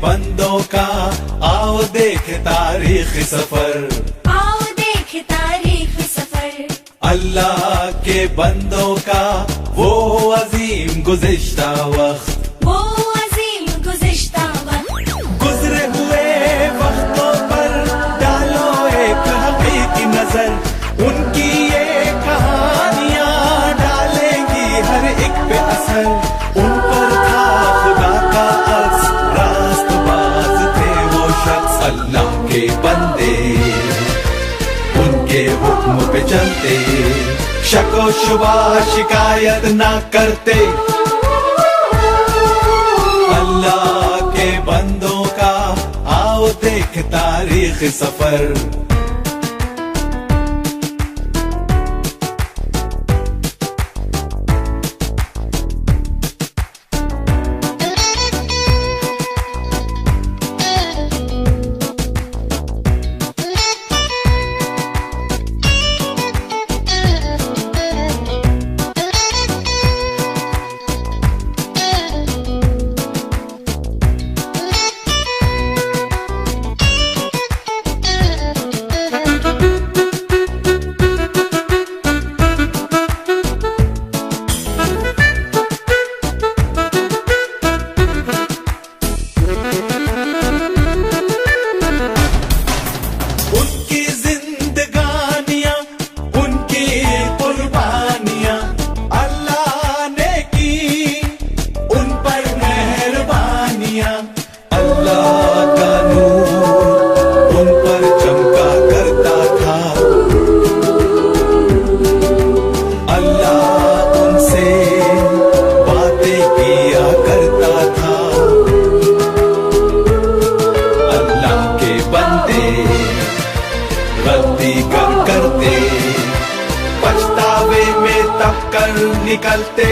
बंदों का आओ देख तारीख सफर, आओ देख तारीख सफर। अल्लाह के बंदों का वो अजीम गुज़िश्ता वक्त, वो अजीम गुज़िश्ता वक्त। गुजरे हुए वक्तों पर डालो एक हकीकी नजर, उनकी ये कहानियां डालेंगी हर एक पे असर। उन पर था खुदा का अक्स, रास्तबाज थे वो शख्स, अल्लाह के बंदे उनके हुक्म पे चलते, शको शुबा शिकायत ना करते। अल्लाह के बंदों का आओ देख तारीख सफर। निकलते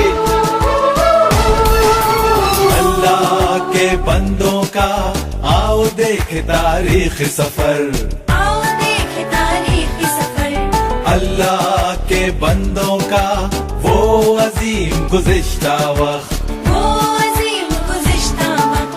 अल्लाह के बंदों का आओ देख तारीख सफर, आओ देख तारीख सफर। अल्लाह के बंदों का वो अजीम गुज़िश्ता वक्त, वो अजीम गुज़िश्ता वक्त।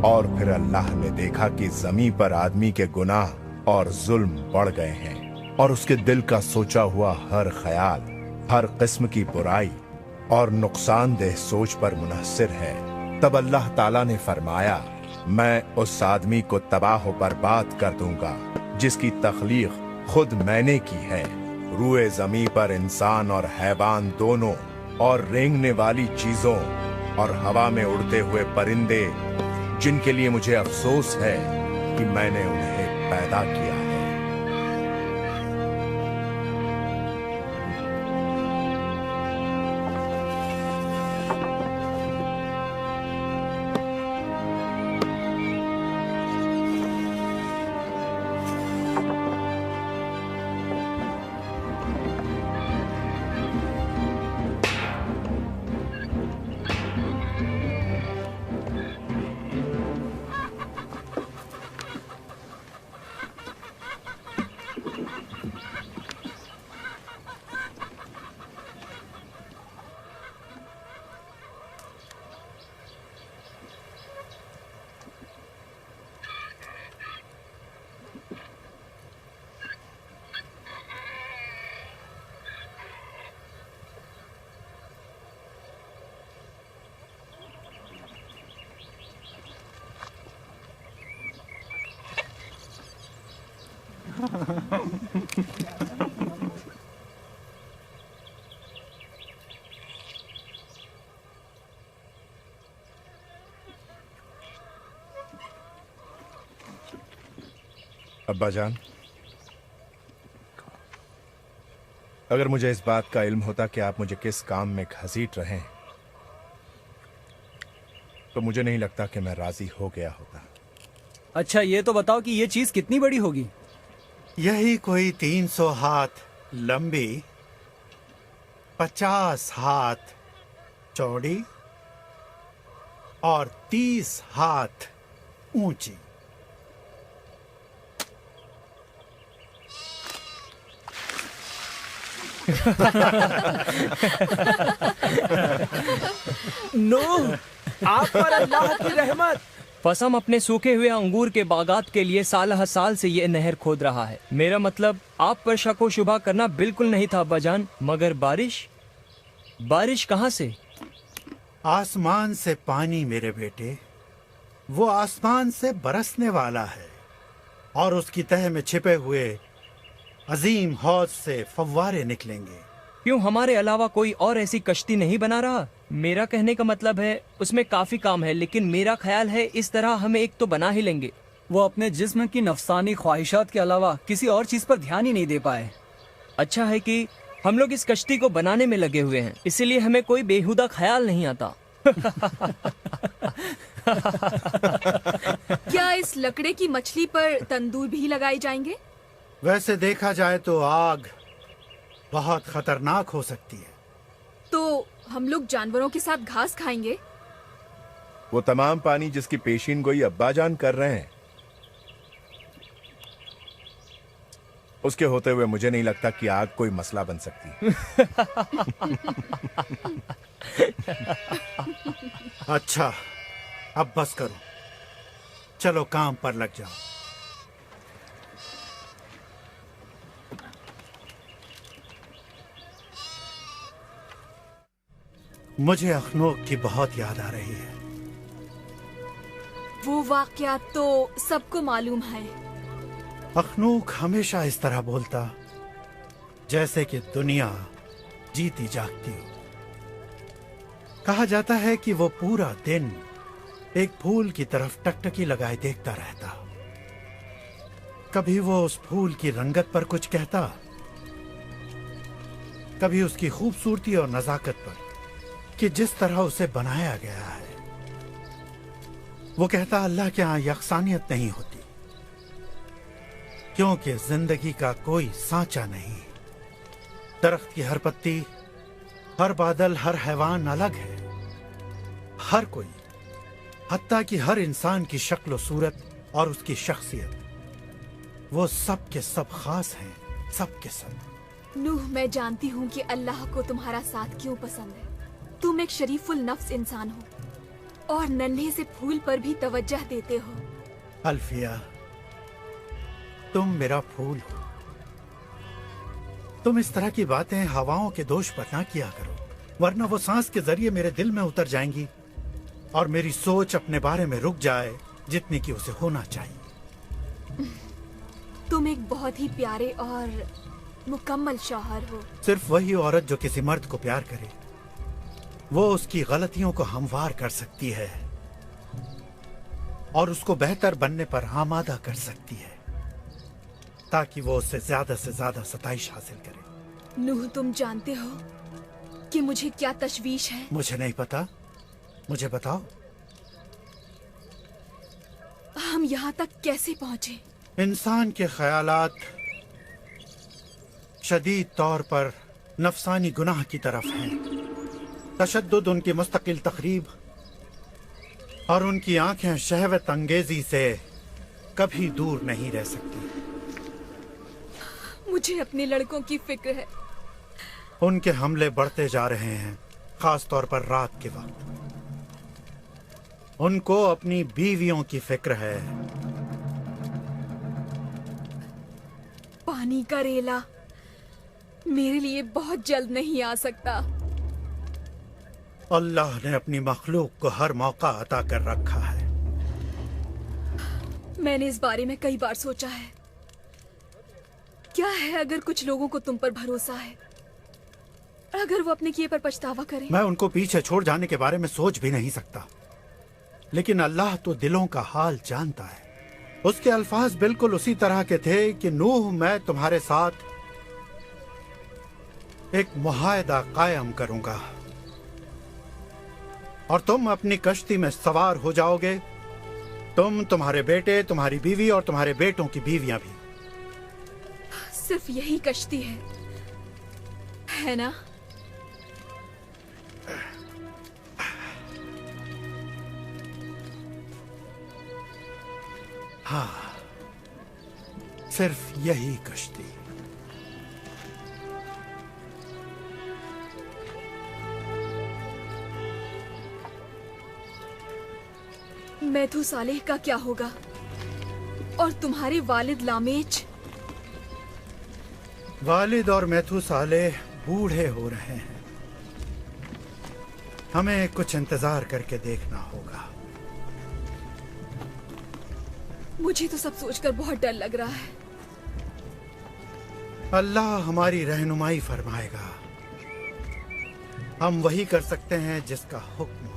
और फिर अल्लाह ने देखा कि जमीन पर आदमी के गुनाह और जुल्म बढ़ गए हैं, और उसके दिल का सोचा हुआ हर ख्याल हर किस्म की बुराई और नुकसानदेह सोच पर मुनहसिर है। तब अल्लाह ताला ने फरमाया, मैं उस आदमी को तबाह बर्बाद कर दूंगा जिसकी तख्लीक खुद मैंने की है। रूए जमीन पर इंसान और हैवान दोनों, और रेंगने वाली चीजों और हवा में उड़ते हुए परिंदे, जिनके लिए मुझे अफसोस है कि मैंने उन्हें पैदा किया है। अब्बाजान, अगर मुझे इस बात का इल्म होता कि आप मुझे किस काम में घसीट रहे हैं, तो मुझे नहीं लगता कि मैं राजी हो गया होता। अच्छा, ये तो बताओ कि ये चीज कितनी बड़ी होगी? यही कोई 300 हाथ लंबी, 50 हाथ चौड़ी और 30 हाथ ऊंची। नूह, आप पर अल्लाह की रहमत। फसम अपने सूखे हुए अंगूर के बागात के लिए साल हर साल से ये नहर खोद रहा है। मेरा मतलब आप पर शक व शुबा करना बिल्कुल नहीं था अब्बाजान, मगर बारिश कहाँ से? आसमान से पानी मेरे बेटे, वो आसमान से बरसने वाला है और उसकी तह में छिपे हुए अजीम हौज से फव्वारे निकलेंगे। क्यों हमारे अलावा कोई और ऐसी कश्ती नहीं बना रहा? मेरा कहने का मतलब है उसमें काफी काम है, लेकिन मेरा ख्याल है इस तरह हमें एक तो बना ही लेंगे। वो अपने जिस्म की नफसानी ख्वाहिशात के अलावा किसी और चीज पर ध्यान ही नहीं दे पाए। अच्छा है कि हम लोग इस कश्ती को बनाने में लगे हुए हैं, इसीलिए हमें कोई बेहुदा ख्याल नहीं आता। क्या इस लकड़े की मछली पर तंदूर भी लगाए जाएंगे? वैसे देखा जाए तो आग बहुत खतरनाक हो सकती है। तो हम लोग जानवरों के साथ घास खाएंगे? वो तमाम पानी जिसकी पेशीन गोई अब्बाजान कर रहे हैं, उसके होते हुए मुझे नहीं लगता कि आग कोई मसला बन सकती। अच्छा, अब बस करो, चलो काम पर लग जाओ। मुझे अखनूक की बहुत याद आ रही है। वो वाकया तो सबको मालूम है। अखनूक हमेशा इस तरह बोलता जैसे कि दुनिया जीती जागती हो। कहा जाता है कि वो पूरा दिन एक फूल की तरफ टकटकी लगाए देखता रहता। कभी वो उस फूल की रंगत पर कुछ कहता, कभी उसकी खूबसूरती और नजाकत पर कि जिस तरह उसे बनाया गया है। वो कहता अल्लाह के यहाँ यकसानियत नहीं होती, क्योंकि जिंदगी का कोई सांचा नहीं। दरख्त की हर पत्ती, हर बादल, हर हैवान अलग है। हर कोई, हत्ता कि हर इंसान की शक्ल सूरत और उसकी शख्सियत, वो सब के सब खास हैं, सब के सब। नूह, मैं जानती हूँ कि अल्लाह को तुम्हारा साथ क्यों पसंद है। तुम एक शरीफुल नफ्स इंसान हो और नन्हे से फूल पर भी तवज्जह देते हो। अल्फिया, तुम मेरा फूल हो। तुम इस तरह की बातें हवाओं के दोष पर ना किया करो, वरना वो सांस के जरिए मेरे दिल में उतर जाएंगी और मेरी सोच अपने बारे में रुक जाए जितनी कि उसे होना चाहिए। तुम एक बहुत ही प्यारे और मुकम्मल शौहर हो। सिर्फ वही औरत जो किसी मर्द को प्यार करे, वो उसकी गलतियों को हमवार कर सकती है और उसको बेहतर बनने पर आमादा कर सकती है, ताकि वो उससे से ज्यादा सताइश हासिल करे। नूह, तुम जानते हो कि मुझे क्या तशवीश है? मुझे नहीं पता, मुझे बताओ। हम यहाँ तक कैसे पहुँचे? इंसान के ख्यालात शदीद तौर पर नफसानी गुनाह की तरफ हैं। तशद्दुद उनकी मुस्तकिल तकरीब और उनकी आंखें शहवत अंगेजी से कभी दूर नहीं रह सकती। मुझे अपने लड़कों की फिक्र है। उनके हमले बढ़ते जा रहे हैं, खास तौर पर रात के वक्त। उनको अपनी बीवियों की फिक्र है। पानी का रेला मेरे लिए बहुत जल्द नहीं आ सकता। अल्लाह ने अपनी मखलूक को हर मौका अता कर रखा है। मैंने इस बारे में कई बार सोचा है। क्या है अगर कुछ लोगों को तुम पर भरोसा है, अगर वो अपने किए पर पछतावा करें? मैं उनको पीछे छोड़ जाने के बारे में सोच भी नहीं सकता, लेकिन अल्लाह तो दिलों का हाल जानता है। उसके अल्फाज बिल्कुल उसी तरह के थे कि नूह, मैं तुम्हारे साथ एक मुआहदा कायम करूंगा और तुम अपनी कश्ती में सवार हो जाओगे, तुम, तुम्हारे बेटे, तुम्हारी बीवी और तुम्हारे बेटों की बीवियां भी। सिर्फ यही कश्ती है ना? हाँ, सिर्फ यही कश्ती। मैथू सालेह का क्या होगा? और तुम्हारे वालिद लामेच? वालिद और मैथू सालेह बूढ़े हो रहे हैं। हमें कुछ इंतजार करके देखना होगा। मुझे तो सब सोचकर बहुत डर लग रहा है। अल्लाह हमारी रहनुमाई फरमाएगा। हम वही कर सकते हैं जिसका हुक्म हो।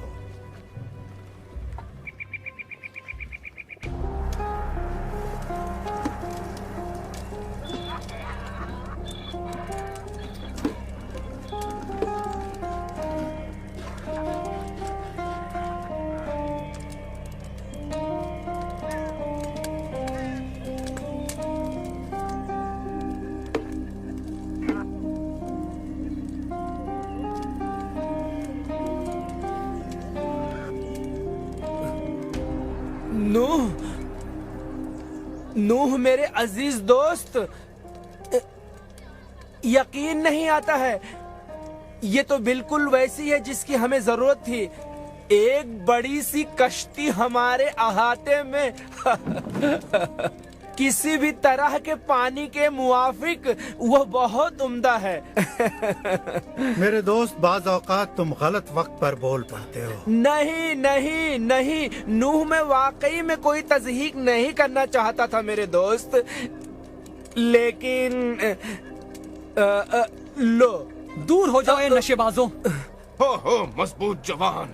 नूह मेरे अजीज दोस्त, यकीन नहीं आता है। ये तो बिल्कुल वैसी है जिसकी हमें जरूरत थी। एक बड़ी सी कश्ती हमारे अहाते में किसी भी तरह के पानी के मुआफिक, वह बहुत उम्दा है। मेरे दोस्त, बाज औकात तुम गलत वक्त पर बोल पड़ते हो। नहीं नहीं नहीं, नूह में वाकई में कोई तज़हीक नहीं करना चाहता था मेरे दोस्त, लेकिन लो। दूर हो जाओ ये नशेबाजों। हो मजबूत जवान,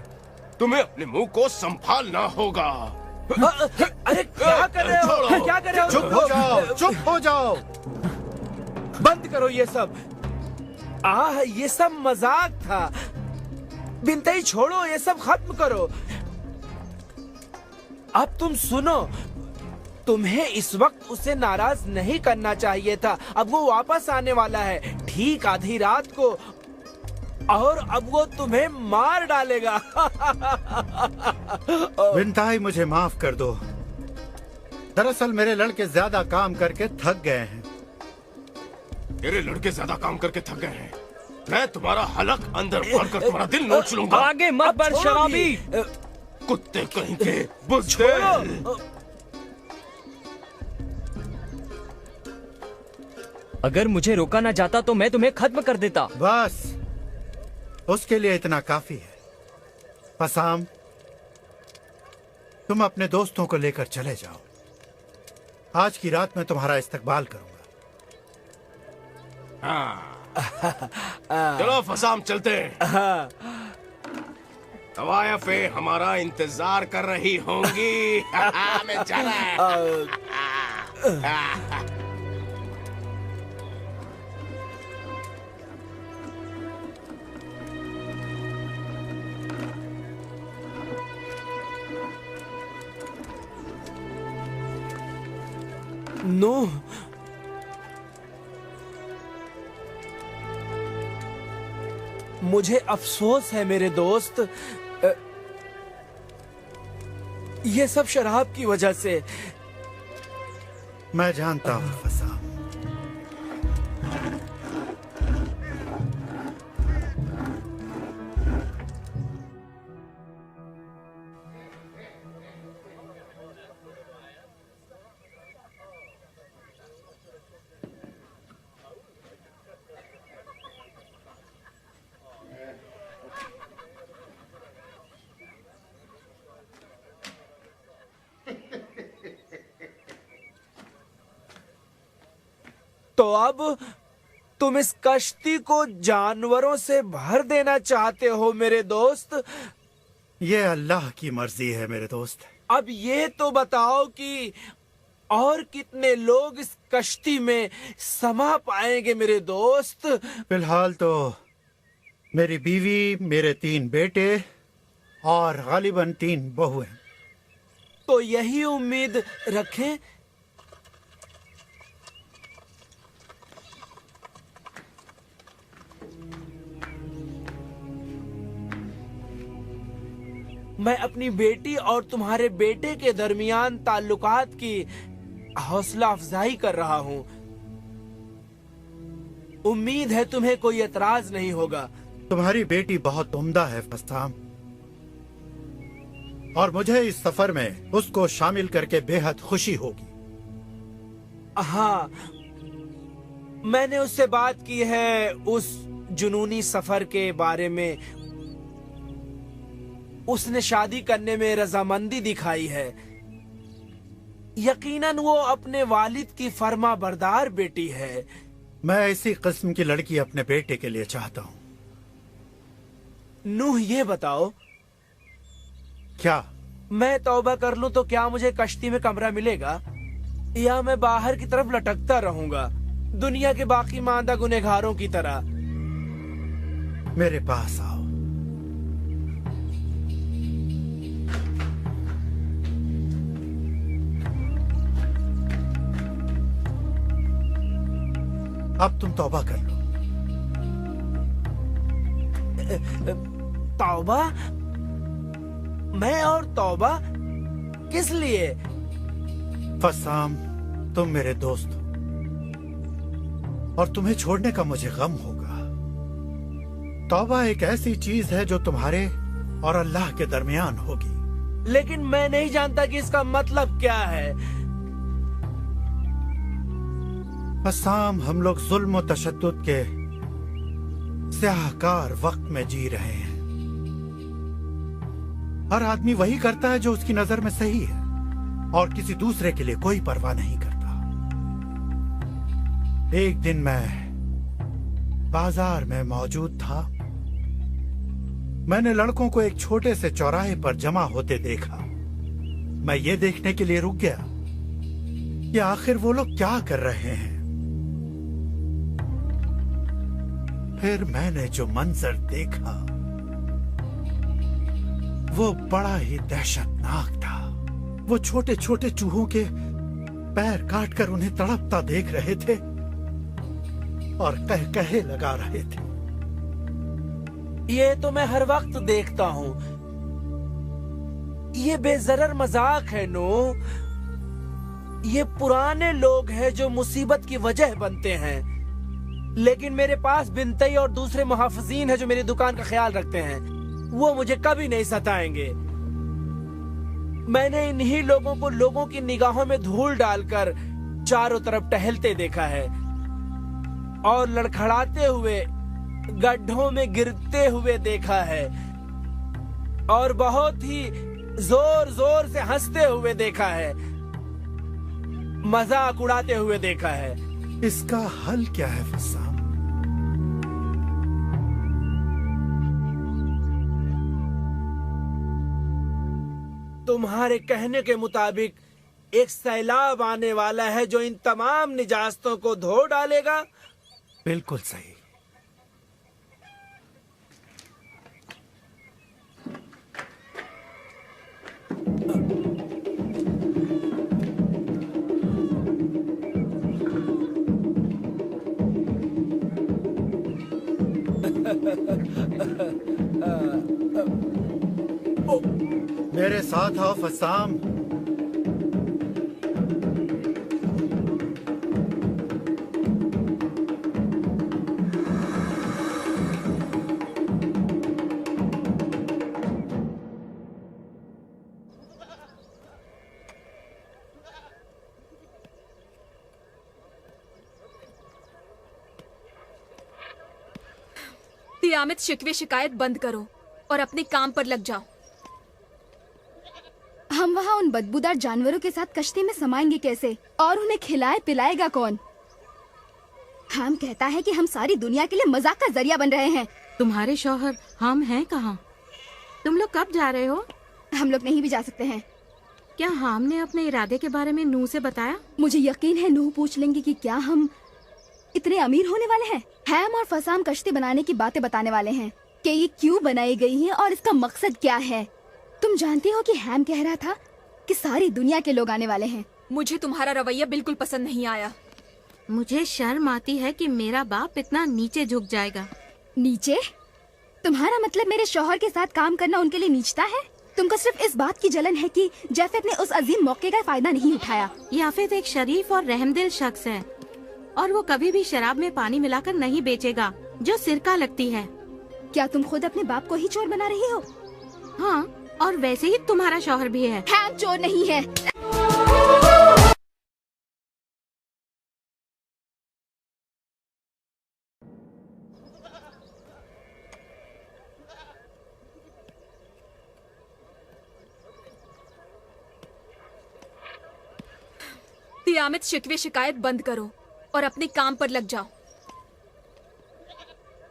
तुम्हें अपने मुंह को संभालना होगा। अरे क्या कर रहे हो? क्या कर रहे हो? चुप हो जाओ, चुप हो जाओ। बंद करो ये सब। ये सब मजाक था। बिनते छोड़ो, ये सब खत्म करो। अब तुम सुनो, तुम्हें इस वक्त उसे नाराज नहीं करना चाहिए था। अब वो वापस आने वाला है ठीक आधी रात को, और अब वो तुम्हें मार डालेगा। बिनताई, मुझे माफ कर दो। दरअसल मेरे लड़के ज्यादा काम करके थक गए हैं। तेरे लड़के ज्यादा काम करके थक गए हैं। मैं तुम्हारा हलक अंदर भरकर तुम्हारा दिल नोच लूंगा। आगे मत बढ़ शराबी। कुत्ते कहीं के बुज़दिल। अगर मुझे रोका ना जाता तो मैं तुम्हें खत्म कर देता। बस, उसके लिए इतना काफी है। पसाम, तुम अपने दोस्तों को लेकर चले जाओ। आज की रात मैं तुम्हारा इस्तकबाल करूंगा। चलो फसाम, चलते हैं। तवायफे हमारा इंतजार कर रही होंगी। मैं जा रहा है। नूह, मुझे अफसोस है मेरे दोस्त, ये सब शराब की वजह से। मैं जानता हूँ फसाम। तो अब तुम इस कश्ती को जानवरों से भर देना चाहते हो मेरे दोस्त? ये अल्लाह की मर्जी है मेरे दोस्त। अब ये तो बताओ कि और कितने लोग इस कश्ती में समा पाएंगे मेरे दोस्त? फिलहाल तो मेरी बीवी, मेरे 3 बेटे और गालिबन 3 बहुएं। तो यही उम्मीद रखें। मैं अपनी बेटी और तुम्हारे बेटे के दरमियान ताल्लुकात की हौसला अफजाई कर रहा हूँ। उम्मीद है तुम्हें कोई एतराज नहीं होगा। तुम्हारी बेटी बहुत उम्दा है फसाम। और मुझे इस सफर में उसको शामिल करके बेहद खुशी होगी। हाँ, मैंने उससे बात की है उस जुनूनी सफर के बारे में। उसने शादी करने में रजामंदी दिखाई है। यकीनन वो अपने वालिद की फर्मा बरदार बेटी है। मैं इसी किस्म की लड़की अपने बेटे के लिए चाहता हूँ। नूह, ये बताओ, क्या मैं तौबा कर लूं तो क्या मुझे कश्ती में कमरा मिलेगा, या मैं बाहर की तरफ लटकता रहूंगा दुनिया के बाकी मांदा गुनहगारों की तरह? मेरे पास आओ। अब तुम तौबा कर लो। तौबा? मैं और तौबा? किस लिए? फसाम, तुम मेरे दोस्त हो और तुम्हें छोड़ने का मुझे गम होगा। तौबा एक ऐसी चीज है जो तुम्हारे और अल्लाह के दरमियान होगी। लेकिन मैं नहीं जानता कि इसका मतलब क्या है। फसाम, हम लोग जुल्म और तशद्दुद के स्याहकार वक्त में जी रहे हैं। हर आदमी वही करता है जो उसकी नजर में सही है और किसी दूसरे के लिए कोई परवाह नहीं करता। एक दिन मैं बाजार में मौजूद था। मैंने लड़कों को एक छोटे से चौराहे पर जमा होते देखा। मैं ये देखने के लिए रुक गया कि आखिर वो लोग क्या कर रहे हैं। फिर मैंने जो मंजर देखा वो बड़ा ही दहशतनाक था। वो छोटे छोटे चूहों के पैर काटकर उन्हें तड़पता देख रहे थे और कहे लगा रहे थे। ये तो मैं हर वक्त देखता हूँ। ये बेजरर मजाक है नो। ये पुराने लोग हैं जो मुसीबत की वजह बनते हैं। लेकिन मेरे पास बिनतई और दूसरे मुहाफिजीन हैं जो मेरी दुकान का ख्याल रखते हैं। वो मुझे कभी नहीं सताएंगे। मैंने इन्हीं लोगों को लोगों की निगाहों में धूल डालकर चारों तरफ टहलते देखा है और लड़खड़ाते हुए गड्ढों में गिरते हुए देखा है और बहुत ही जोर जोर से हंसते हुए देखा है, मजाक उड़ाते हुए देखा है। इसका हल क्या है फसाम? तुम्हारे कहने के मुताबिक एक सैलाब आने वाला है जो इन तमाम निजास्तों को धो डालेगा। बिल्कुल सही। मेरे साथ आओ फसाम। तियामत शिकवे शिकायत बंद करो और अपने काम पर लग जाओ। हम वहाँ उन बदबूदार जानवरों के साथ कश्ती में समाएंगे कैसे और उन्हें खिलाए पिलाएगा कौन? हम कहता है कि हम सारी दुनिया के लिए मजाक का जरिया बन रहे हैं। तुम्हारे शौहर हम हैं कहाँ? तुम लोग कब जा रहे हो? हम लोग नहीं भी जा सकते हैं। क्या हाम ने अपने इरादे के बारे में नूह से बताया? मुझे यकीन है नूह पूछ लेंगे कि क्या हम इतने अमीर होने वाले हैं। हैम और फसाम कश्ती बनाने की बातें बताने वाले हैं कि ये क्यों बनाई गई है और इसका मकसद क्या है। तुम जानती हो कि हैम कह रहा था कि सारी दुनिया के लोग आने वाले हैं। मुझे तुम्हारा रवैया बिल्कुल पसंद नहीं आया। मुझे शर्म आती है कि मेरा बाप इतना नीचे झुक जाएगा। नीचे? तुम्हारा मतलब मेरे शौहर के साथ काम करना उनके लिए नीचता है? तुमको सिर्फ इस बात की जलन है कि जाफेद ने उस अजीम मौके का फायदा नहीं उठाया। याफेद एक शरीफ और रहमदिल शख्स है और वो कभी भी शराब में पानी मिलाकर नहीं बेचेगा जो सिरका लगती है। क्या तुम खुद अपने बाप को ही चोर बना रही हो? हाँ, और वैसे ही तुम्हारा शौहर भी है। हैम चोर नहीं है। तियामत शिकवे शिकायत बंद करो और अपने काम पर लग जाओ।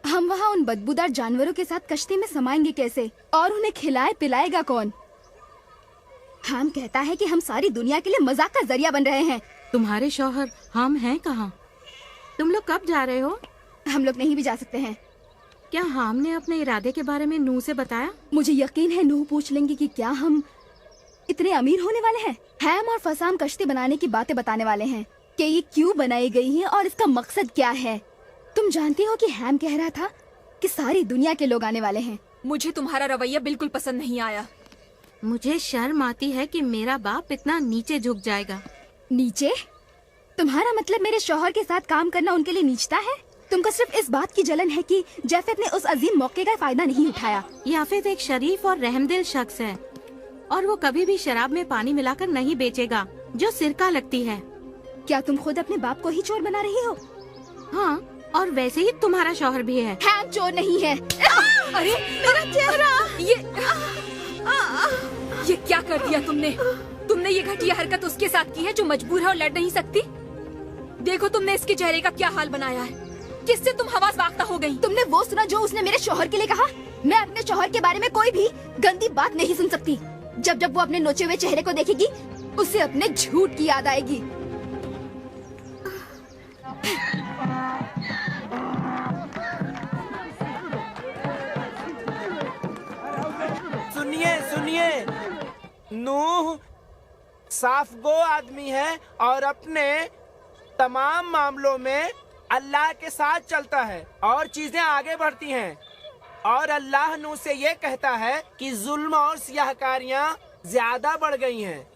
हम वहाँ उन बदबूदार जानवरों के साथ कश्ती में समाएंगे कैसे, और उन्हें खिलाए पिलाएगा कौन? हम कहता है कि हम सारी दुनिया के लिए मजाक का जरिया बन रहे हैं। तुम्हारे शौहर हम हैं कहाँ? तुम लोग कब जा रहे हो? हम लोग नहीं भी जा सकते हैं। क्या हाम ने अपने इरादे के बारे में नूह से बताया? मुझे यकीन है नूह पूछ लेंगे कि क्या हम इतने अमीर होने वाले हैं। हैम और फसाम कश्ती बनाने की बातें बताने वाले हैं कि ये क्यों बनाई गई है और इसका मकसद क्या है। तुम जानती हो कि हैम कह रहा था कि सारी दुनिया के लोग आने वाले हैं। मुझे तुम्हारा रवैया बिल्कुल पसंद नहीं आया। मुझे शर्म आती है कि मेरा बाप इतना नीचे झुक जाएगा। नीचे? तुम्हारा मतलब मेरे शौहर के साथ काम करना उनके लिए नीचता है? तुमको सिर्फ इस बात की जलन है कि जाफेद ने उस अजीम मौके का फायदा नहीं उठाया। याफेद एक शरीफ और रहमदिल शख्स है और वो कभी भी शराब में पानी मिलाकर नहीं बेचेगा जो सिरका लगती है। क्या तुम खुद अपने बाप को ही चोर बना रही हो? हाँ, और वैसे ही तुम्हारा शौहर भी है। हैम चोर नहीं है। अरे मेरा चेहरा! ये क्या कर दिया तुमने? तुमने ये घटिया हरकत उसके साथ की है जो मजबूर है और लड़ नहीं सकती। देखो तुमने इसके चेहरे का क्या हाल बनाया है। किससे तुम हवास वाख्ता हो गई? तुमने वो सुना जो उसने मेरे शौहर के लिए कहा? मैं अपने शौहर के बारे में कोई भी गंदी बात नहीं सुन सकती। जब जब वो अपने नोचे हुए चेहरे को देखेगी उसे अपने झूठ की याद आएगी। सुनिए सुनिए, नूह साफ गो आदमी है और अपने तमाम मामलों में अल्लाह के साथ चलता है और चीजें आगे बढ़ती हैं। और अल्लाह नूह से ये कहता है कि जुल्म और सियाहकारियां ज्यादा बढ़ गई हैं,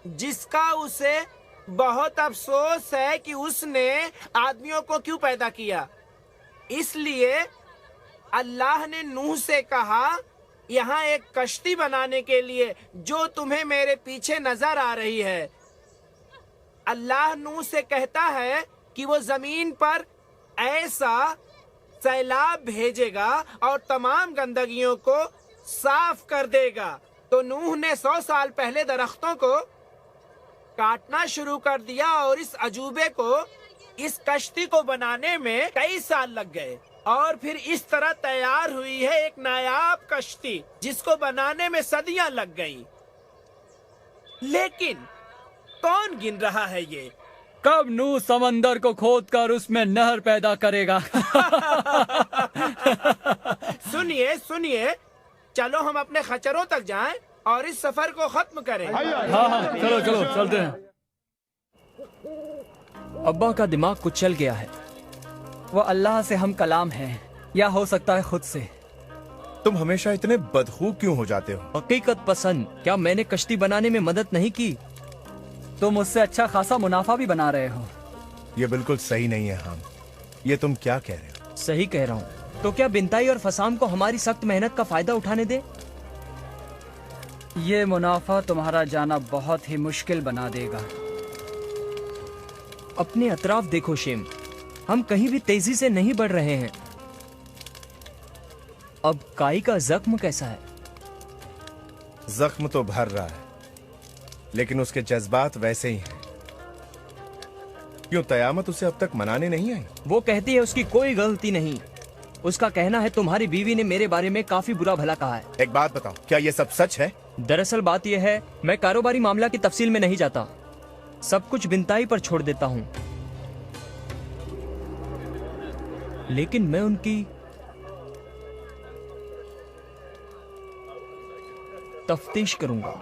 जिसका उसे बहुत अफसोस है कि उसने आदमियों को क्यों पैदा किया। इसलिए अल्लाह ने नूह से कहा, यहाँ एक कश्ती बनाने के लिए जो तुम्हें मेरे पीछे नजर आ रही है। अल्लाह नूह से कहता है कि वो जमीन पर ऐसा सैलाब भेजेगा और तमाम गंदगियों को साफ कर देगा। तो नूह ने 100 साल पहले दरख्तों को काटना शुरू कर दिया और इस अजूबे को, इस कश्ती को बनाने में कई साल लग गए और फिर इस तरह तैयार हुई है एक नायाब कश्ती जिसको बनाने में सदियां लग गईं। लेकिन कौन गिन रहा है ये? कब नूह समंदर को खोदकर उसमें नहर पैदा करेगा? सुनिए सुनिए, चलो हम अपने खच्चरों तक जाएं और इस सफर को खत्म करें। हाँ, चलो चलो चलते हैं। अब्बा का दिमाग कुछ चल गया है। वो अल्लाह से हम कलाम हैं, या हो सकता है खुद से। तुम हमेशा इतने बदखू क्यों हो जाते हो? हकीकत पसंद। क्या मैंने कश्ती बनाने में मदद नहीं की? तुम उससे अच्छा खासा मुनाफा भी बना रहे हो। ये बिल्कुल सही नहीं है हम। ये तुम क्या कह रहे हो? सही कह रहा हूँ। तो क्या बिनताई और फसाम को हमारी सख्त मेहनत का फायदा उठाने दे? ये मुनाफा तुम्हारा जाना बहुत ही मुश्किल बना देगा। अपने अतराफ देखो शेम, हम कहीं भी तेजी से नहीं बढ़ रहे हैं। अब काई का जख्म कैसा है? जख्म तो भर रहा है, लेकिन उसके जज्बात वैसे ही हैं। क्यों तयामत उसे अब तक मनाने नहीं आई? वो कहती है उसकी कोई गलती नहीं। उसका कहना है तुम्हारी बीवी ने मेरे बारे में काफी बुरा भला कहा है। एक बात बताओ, क्या ये सब सच है? दरअसल बात यह है, मैं कारोबारी मामला की तफसील में नहीं जाता। सब कुछ बिनताई पर छोड़ देता हूँ। लेकिन मैं उनकी तफ्तीश करूंगा।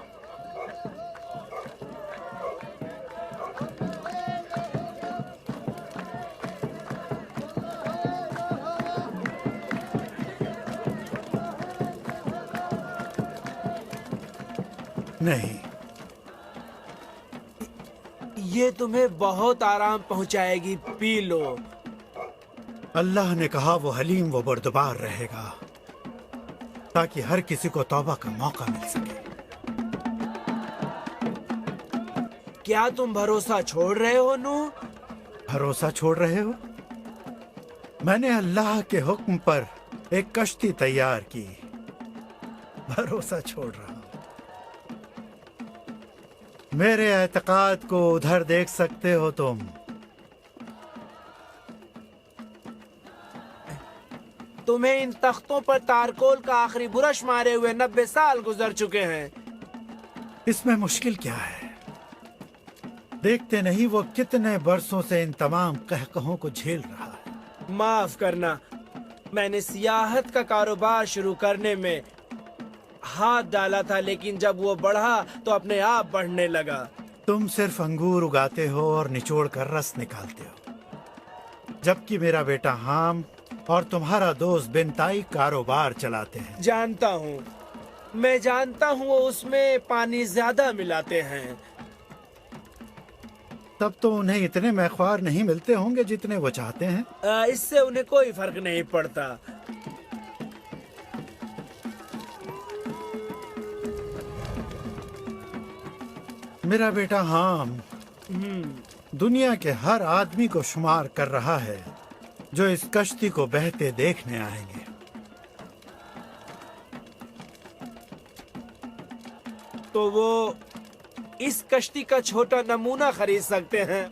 नहीं, ये तुम्हें बहुत आराम पहुंचाएगी, पी लो। अल्लाह ने कहा वो हलीम व बर्दबार रहेगा। ताकि हर किसी को तौबा का मौका मिल सके। क्या तुम भरोसा छोड़ रहे हो नूह? भरोसा छोड़ रहे हो? मैंने अल्लाह के हुक्म पर एक कश्ती तैयार की, भरोसा छोड़ रहा हूं। मेरे एतकाद को उधर देख सकते हो तुम। तुम्हें इन तख्तों पर तारकोल का आखिरी बुरश मारे हुए 90 साल गुजर चुके हैं। इसमें मुश्किल क्या है? देखते नहीं वो कितने बरसों से इन तमाम कहकहों को झेल रहा है। माफ करना, मैंने सियाहत का कारोबार शुरू करने में हाथ डाला था, लेकिन जब वो बढ़ा तो अपने आप बढ़ने लगा। तुम सिर्फ अंगूर उगाते हो और निचोड़ कर रस निकालते हो, जबकि मेरा बेटा हाम और तुम्हारा दोस्त बिनताई कारोबार चलाते हैं। जानता हूँ, मैं जानता हूँ वो उसमें पानी ज्यादा मिलाते हैं। तब तो उन्हें इतने मैख्वार नहीं मिलते होंगे जितने वो चाहते हैं। इससे उन्हें कोई फर्क नहीं पड़ता। मेरा बेटा हाम दुनिया के हर आदमी को शुमार कर रहा है जो इस कश्ती को बहते देखने आएंगे। तो वो इस कश्ती का छोटा नमूना खरीद सकते हैं।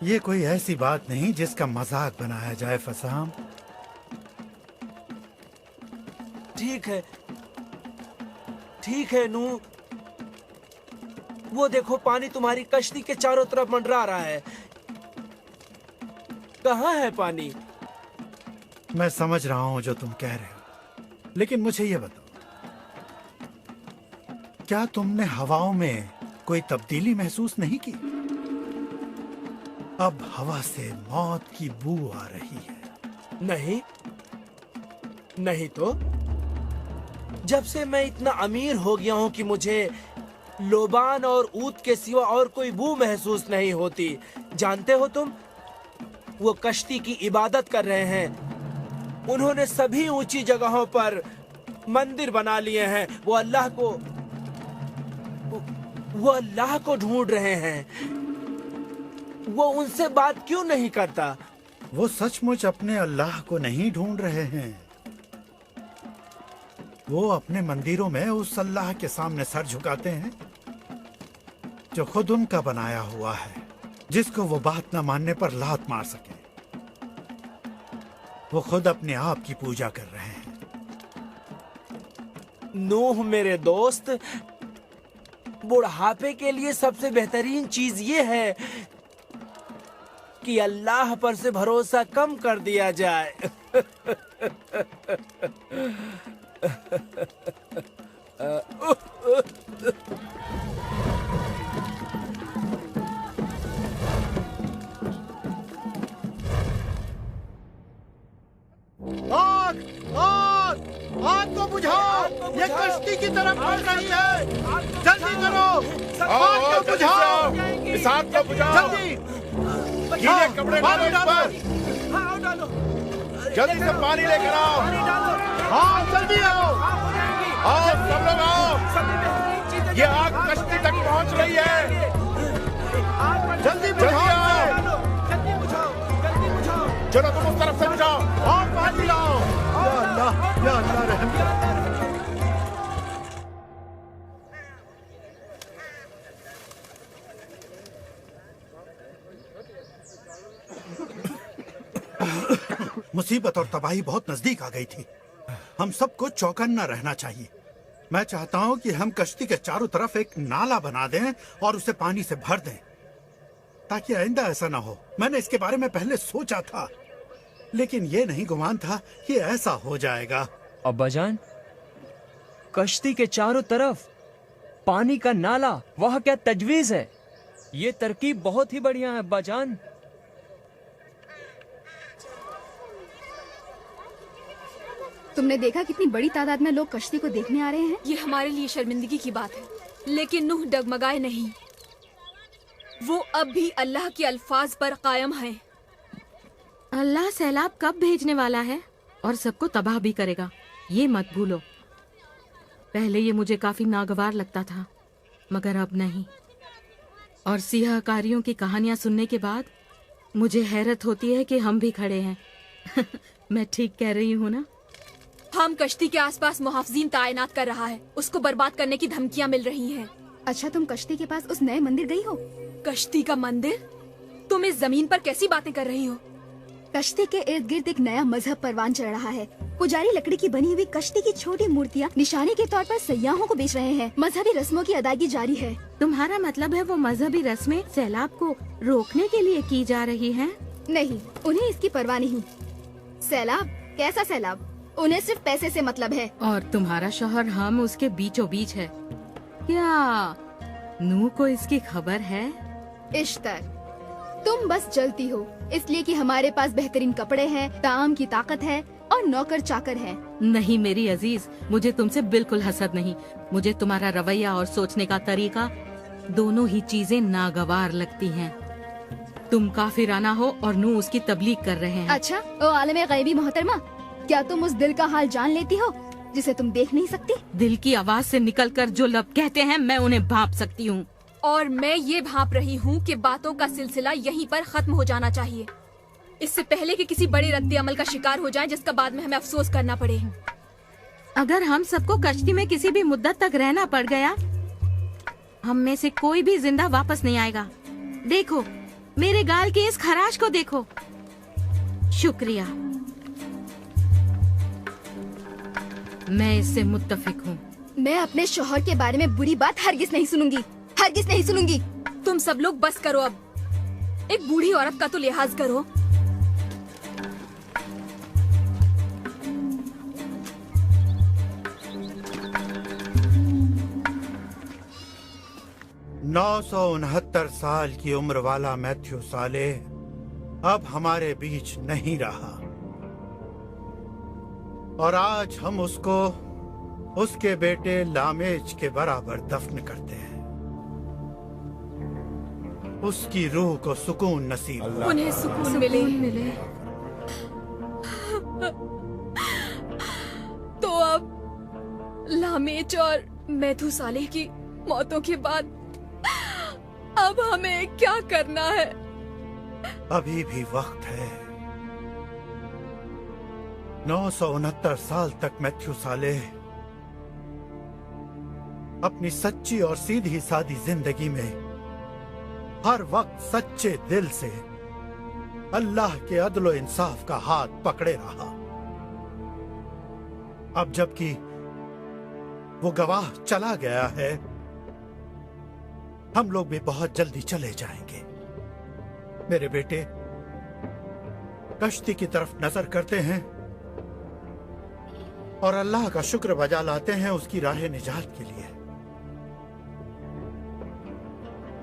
ये कोई ऐसी बात नहीं जिसका मजाक बनाया जाए फसाम। ठीक है नूह। वो देखो, पानी तुम्हारी कश्ती के चारों तरफ मंडरा रहा है। कहाँ है पानी? मैं समझ रहा हूँ जो तुम कह रहे हो, लेकिन मुझे ये बताओ, क्या तुमने हवाओं में कोई तब्दीली महसूस नहीं की? अब हवा से मौत की बू आ रही है। नहीं तो जब से मैं इतना अमीर हो गया हूँ कि मुझे लोबान और ऊत के सिवा और कोई बू महसूस नहीं होती। जानते हो तुम, वो कश्ती की इबादत कर रहे हैं। उन्होंने सभी ऊंची जगहों पर मंदिर बना लिए हैं। वो अल्लाह को ढूंढ रहे हैं। वो उनसे बात क्यों नहीं करता? वो सचमुच अपने अल्लाह को नहीं ढूंढ रहे हैं। वो अपने मंदिरों में उस अल्लाह के सामने सर झुकाते हैं जो खुद उनका बनाया हुआ है, जिसको वो बात न मानने पर लात मार सके। वो खुद अपने आप की पूजा कर रहे हैं। नूह मेरे दोस्त, बुढ़ापे के लिए सबसे बेहतरीन चीज ये है कि अल्लाह पर से भरोसा कम कर दिया जाए। आग को बुझाओ, ये कश्ती की तरफ बढ़ रही है। जल्दी करो, आग को बुझाओ, इस आग को बुझाओ। जल्दी गीले कपड़े डालो इस पर। डालो, जल्दी से पानी लेकर आओ। हाँ जल्दी आओ। आओ सब लोग आओ। ये आग कश्ती तक पहुंच रही है। जल्दी बुझाओ। चलो तुम उस तरफ से बुझाओ। और पानी लाओ। या अल्लाह रहम कर। मुसीबत और तबाही बहुत नजदीक आ गई थी। हम सबको चौकन्ना रहना चाहिए। मैं चाहता हूं कि हम कश्ती के चारों तरफ एक नाला बना दें और उसे पानी से भर दें, ताकि आइंदा ऐसा ना हो। मैंने इसके बारे में पहले सोचा था, लेकिन ये नहीं गुमान था कि ऐसा हो जाएगा। अब्बाजान, कश्ती के चारों तरफ पानी का नाला, वह क्या तजवीज है? ये तरकीब बहुत ही बढ़िया है अब्बाजान। तुमने देखा कितनी बड़ी तादाद में लोग कश्ती को देखने आ रहे हैं? ये हमारे लिए शर्मिंदगी की बात है, लेकिन नूह डगमगाए नहीं। वो अब भी अल्लाह के अल्फाज पर कायम है। अल्लाह सैलाब कब भेजने वाला है और सबको तबाह भी करेगा, ये मत भूलो। पहले ये मुझे काफी नागवार लगता था, मगर अब नहीं। और सियाहकारियों की कहानियां सुनने के बाद मुझे हैरत होती है कि हम भी खड़े हैं। मैं ठीक कह रही हूँ ना? हम कश्ती के आसपास मुहाफिजीन तैनात कर रहा है, उसको बर्बाद करने की धमकियां मिल रही हैं। अच्छा, तुम कश्ती के पास उस नए मंदिर गई हो? कश्ती का मंदिर? तुम इस जमीन पर कैसी बातें कर रही हो? कश्ती के इर्द गिर्द एक नया मजहब परवान चढ़ रहा है। पुजारी लकड़ी की बनी हुई कश्ती की छोटी मूर्तियाँ निशानी के तौर पर सयाहों को बेच रहे हैं। मजहबी रस्मों की अदायगी जारी है। तुम्हारा मतलब है वो मजहबी रस्में सैलाब को रोकने के लिए की जा रही हैं? नहीं, उन्हें इसकी परवाह नहीं। सैलाब? कैसा सैलाब? उन्हें सिर्फ पैसे से मतलब है। और तुम्हारा शौहर हम उसके बीचों बीच है। क्या नू को इसकी खबर है? इश्तर, तुम बस जलती हो इसलिए कि हमारे पास बेहतरीन कपड़े हैं, ताम की ताकत है और नौकर चाकर है। नहीं मेरी अजीज, मुझे तुमसे बिल्कुल हसद नहीं। मुझे तुम्हारा रवैया और सोचने का तरीका, दोनों ही चीजें नागवार लगती हैं। तुम काफिराना हो और नू उसकी तबलीग कर रहे हैं। अच्छा, ओ आलमे गैबी मोहतरमा, क्या तुम उस दिल का हाल जान लेती हो जिसे तुम देख नहीं सकती? दिल की आवाज से निकलकर जो लब कहते हैं मैं उन्हें भांप सकती हूँ। और मैं ये भांप रही हूँ कि बातों का सिलसिला यहीं पर खत्म हो जाना चाहिए, इससे पहले कि किसी बड़े रद्द अमल का शिकार हो जाए जिसका बाद में हमें अफसोस करना पड़े। अगर हम सबको कश्ती में किसी भी मुद्दत तक रहना पड़ गया, हम में से कोई भी जिंदा वापस नहीं आएगा। देखो मेरे गाल की इस खराश को देखो। शुक्रिया, मैं इससे मुत्तफिक हूँ। मैं अपने शौहर के बारे में बुरी बात हरगिज नहीं सुनूंगी, हरगिज नहीं सुनूंगी। तुम सब लोग बस करो अब, एक बूढ़ी औरत का तो लिहाज करो। नौ 969 साल की उम्र वाला मैथ्यू साले अब हमारे बीच नहीं रहा और आज हम उसको उसके बेटे लामेज के बराबर दफन करते हैं। उसकी रूह को सुकून नसीब हो। उन्हें सुकून मिले। तो अब लामेज और मैथुसालेह की मौतों के बाद अब हमें क्या करना है? अभी भी वक्त है। 969 साल तक मैथ्यू सालेह अपनी सच्ची और सीधी सादी जिंदगी में हर वक्त सच्चे दिल से अल्लाह के अदलो इंसाफ का हाथ पकड़े रहा। अब जबकि वो गवाह चला गया है, हम लोग भी बहुत जल्दी चले जाएंगे। मेरे बेटे कश्ती की तरफ नजर करते हैं और अल्लाह का शुक्र बजा लाते हैं उसकी राह निजात के लिए।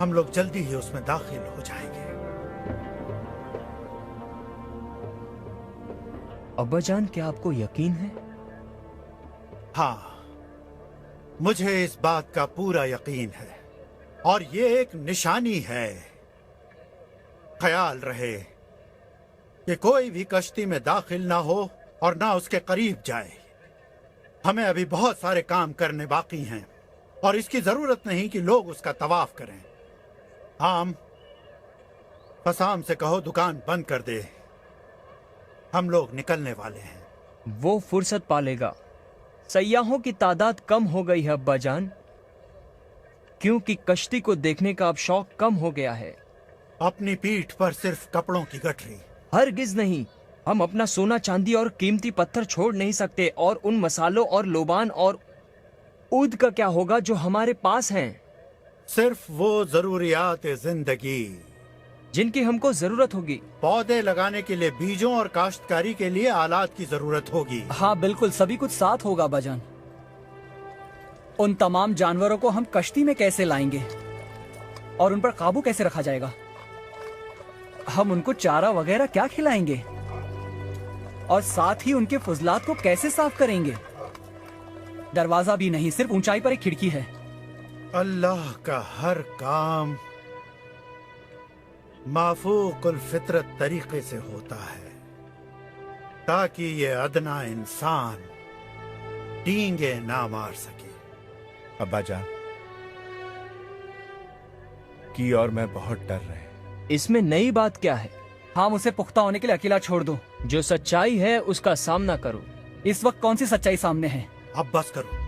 हम लोग जल्दी ही उसमें दाखिल हो जाएंगे। अब्बाजान, क्या आपको यकीन है? हाँ, मुझे इस बात का पूरा यकीन है और ये एक निशानी है। ख्याल रहे कि कोई भी कश्ती में दाखिल ना हो और ना उसके करीब जाए। हमें अभी बहुत सारे काम करने बाकी हैं और इसकी जरूरत नहीं कि लोग उसका तवाफ करें। हम फसाम से कहो दुकान बंद कर दे, हम लोग निकलने वाले हैं। वो फुर्सत पालेगा। सयाहों की तादाद कम हो गई है अब्बाजान, क्योंकि कश्ती को देखने का अब शौक कम हो गया है। अपनी पीठ पर सिर्फ कपड़ों की गठरी? हरगिज नहीं। हम अपना सोना चांदी और कीमती पत्थर छोड़ नहीं सकते। और उन मसालों और लोबान और ऊद का क्या होगा जो हमारे पास हैं? सिर्फ वो जरूरियात जिंदगी जिनकी हमको जरूरत होगी। पौधे लगाने के लिए बीजों और काश्तकारी के लिए आलात की जरूरत होगी। हाँ बिल्कुल, सभी कुछ साथ होगा बाजान। उन तमाम जानवरों को हम कश्ती में कैसे लाएंगे और उन पर काबू कैसे रखा जाएगा? हम उनको चारा वगैरह क्या खिलाएंगे और साथ ही उनके फुजलात को कैसे साफ करेंगे? दरवाजा भी नहीं, सिर्फ ऊंचाई पर एक खिड़की है। अल्लाह का हर काम माफूकुल फितरत तरीके से होता है। ताकि ये अदना इंसान डींगे ना मार सके। अब्बा जान, की और मैं बहुत डर रहे हैं। इसमें नई बात क्या है? हम उसे पुख्ता होने के लिए अकेला छोड़ दो। जो सच्चाई है उसका सामना करो। इस वक्त कौन सी सच्चाई सामने है? अब बस करो।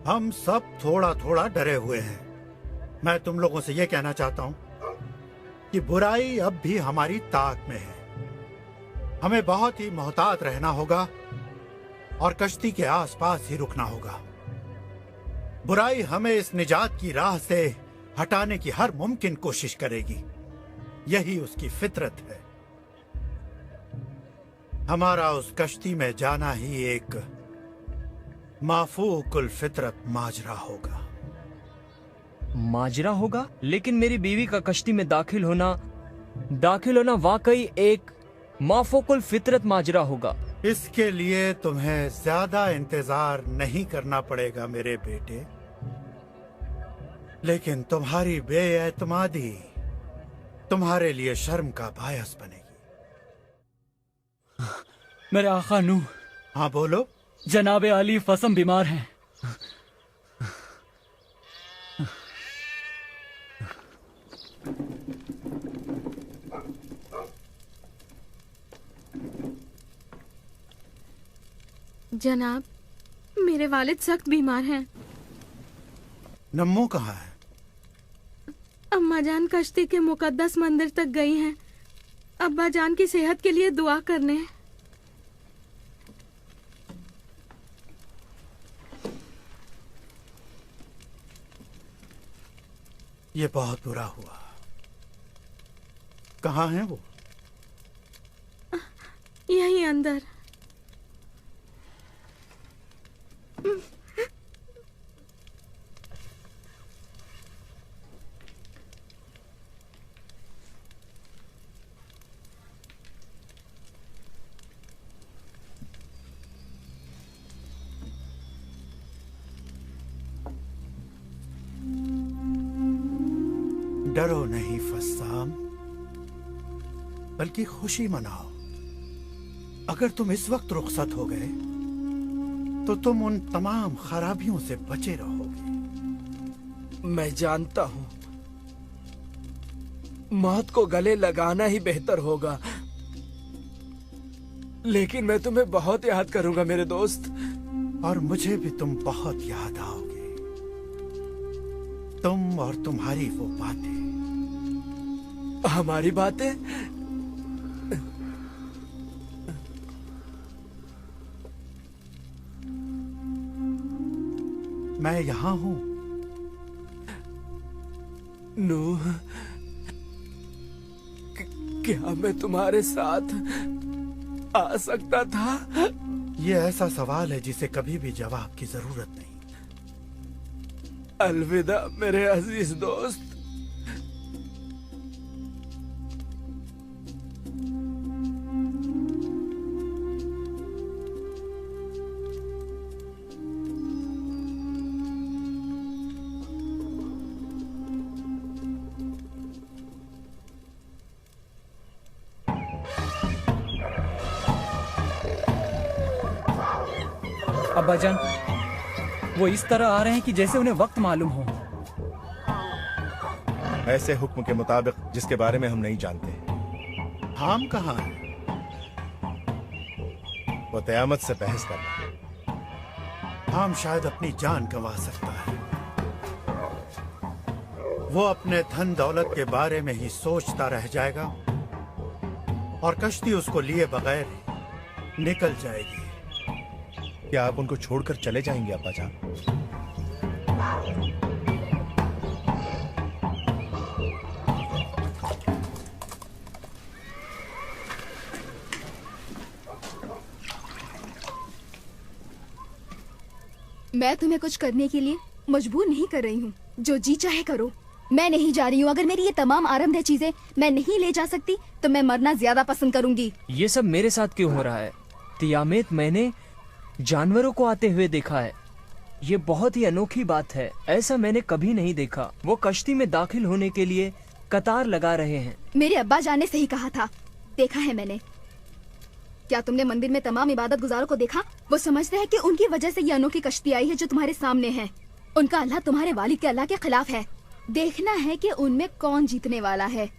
हम सब थोड़ा थोड़ा डरे हुए हैं। मैं तुम लोगों से यह कहना चाहता हूं कि बुराई अब भी हमारी ताक में है। हमें बहुत ही मोहतात रहना होगा और कश्ती के आसपास ही रुकना होगा। बुराई हमें इस निजात की राह से हटाने की हर मुमकिन कोशिश करेगी। यही उसकी फितरत है। हमारा उस कश्ती में जाना ही एक माफूकुल फितरत माजरा होगा। माजरा होगा? लेकिन मेरी बीवी का कश्ती में दाखिल होना वाकई एक माफूकुल फितरत माजरा होगा। इसके लिए तुम्हें ज्यादा इंतजार नहीं करना पड़ेगा मेरे बेटे, लेकिन तुम्हारी बेएतमादी तुम्हारे लिए शर्म का बायस बनेगी। मेरे आका नूह। हाँ बोलो। जनाबे अली फसम बीमार हैं। जनाब, मेरे वालिद सख्त बीमार हैं। नम्मो कहाँ है? अम्मा जान कश्ती के मुकद्दस मंदिर तक गई हैं। अब्बा जान की सेहत के लिए दुआ करने। ये बहुत बुरा हुआ। कहाँ हैं वो? यहीं अंदर। डरो नहीं फस्साम, बल्कि खुशी मनाओ। अगर तुम इस वक्त रुखसत हो गए तो तुम उन तमाम खराबियों से बचे रहोगे। मैं जानता हूँ मौत को गले लगाना ही बेहतर होगा, लेकिन मैं तुम्हें बहुत याद करूंगा मेरे दोस्त। और मुझे भी तुम बहुत याद आओगे। तुम और तुम्हारी वो बातें। हमारी बातें? मैं यहाँ हूँ। नूह, क्या मैं तुम्हारे साथ आ सकता था? ये ऐसा सवाल है जिसे कभी भी जवाब की जरूरत नहीं। अलविदा मेरे अजीज दोस्त। अब्बाजान, वो इस तरह आ रहे हैं कि जैसे उन्हें वक्त मालूम हो। ऐसे हुक्म के मुताबिक जिसके बारे में हम नहीं जानते। हम कहाँ हैं? वो क़यामत से बहस कर रहा है। हम शायद अपनी जान गंवा सकता है। वो अपने धन दौलत के बारे में ही सोचता रह जाएगा और कश्ती उसको लिए बगैर निकल जाएगी। क्या आप उनको छोड़कर चले जाएंगे अब्बा जान? मैं तुम्हें कुछ करने के लिए मजबूर नहीं कर रही हूँ। जो जी चाहे करो। मैं नहीं जा रही हूँ। अगर मेरी ये तमाम आरामदेह चीजें मैं नहीं ले जा सकती तो मैं मरना ज्यादा पसंद करूंगी। ये सब मेरे साथ क्यों हो रहा है? तियामेत, मैंने जानवरों को आते हुए देखा है। ये बहुत ही अनोखी बात है। ऐसा मैंने कभी नहीं देखा। वो कश्ती में दाखिल होने के लिए कतार लगा रहे हैं। मेरे अब्बा जान ने सही कहा था। देखा है मैंने। क्या तुमने मंदिर में तमाम इबादत गुजारों को देखा? वो समझते हैं कि उनकी वजह से ये अनोखी कश्ती आई है जो तुम्हारे सामने है। उनका अल्लाह तुम्हारे वालिद के अल्लाह के खिलाफ है। देखना है कि उनमें कौन जीतने वाला है।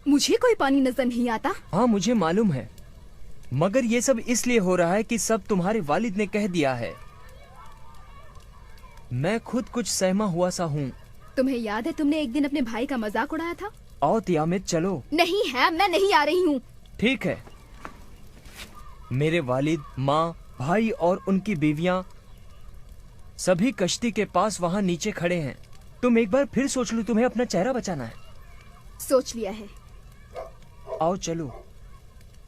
मुझे कोई पानी नजर नहीं आता। हाँ मुझे मालूम है, मगर ये सब इसलिए हो रहा है कि सब तुम्हारे वालिद ने कह दिया है। मैं खुद कुछ सहमा हुआ सा हूँ। तुम्हें याद है तुमने एक दिन अपने भाई का मजाक उड़ाया था? आओ तियामित चलो। नहीं है, मैं नहीं आ रही हूँ। ठीक है। मेरे वालिद, माँ, भाई और उनकी बीवियां सभी कश्ती के पास वहाँ नीचे खड़े हैं। तुम एक बार फिर सोच लो, तुम्हें अपना चेहरा बचाना है। सोच लिया है। आओ चलो,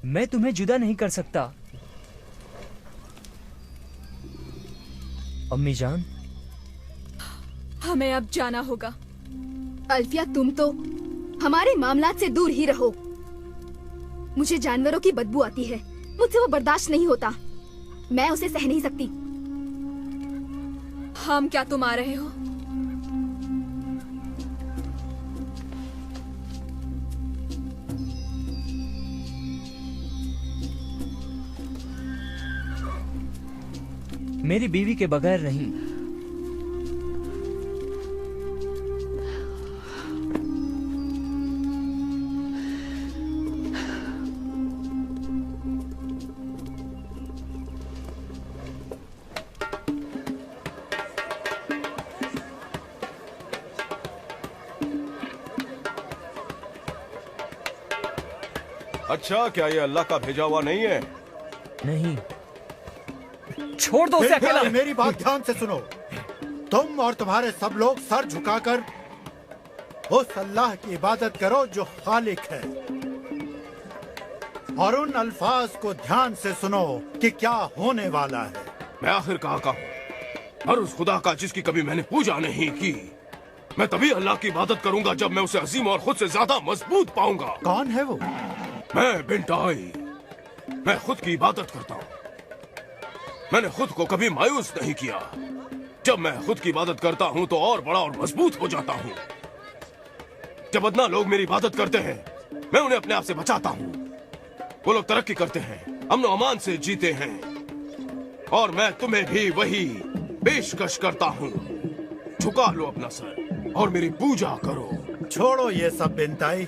मैं तुम्हें जुदा नहीं कर सकता। अम्मी जान, हमें अब जाना होगा। अल्फिया तुम तो हमारे मामलात से दूर ही रहो। मुझे जानवरों की बदबू आती है, मुझसे वो बर्दाश्त नहीं होता। मैं उसे सह नहीं सकती। हम क्या तुम आ रहे हो? मेरी बीवी के बगैर नहीं। अच्छा, क्या ये अल्लाह का भेजा हुआ नहीं है? नहीं, छोड़ दो उसे अकेला। मेरी बात ध्यान से सुनो। तुम और तुम्हारे सब लोग सर झुकाकर उस अल्लाह की इबादत करो जो खालिक है, और उन अल्फाज को ध्यान से सुनो कि क्या होने वाला है। मैं आखिर कहाँ का हूँ? और उस खुदा का जिसकी कभी मैंने पूजा नहीं की। मैं तभी अल्लाह की इबादत करूंगा जब मैं उसे अजीम और खुद से ज्यादा मजबूत पाऊंगा। कौन है वो? मैं बिंटाई। मैं खुद की इबादत करता हूँ। मैंने खुद को कभी मायूस नहीं किया। जब मैं खुद की इबादत करता हूँ तो और बड़ा और मजबूत हो जाता हूँ। जब अदना लोग मेरी इबादत करते हैं, मैं उन्हें अपने आप से बचाता हूँ। वो लोग तरक्की करते हैं, अमन अमान से जीते हैं, और मैं तुम्हें भी वही पेशकश करता हूँ। झुका लो अपना सर और मेरी पूजा करो। छोड़ो ये सब बिंताई,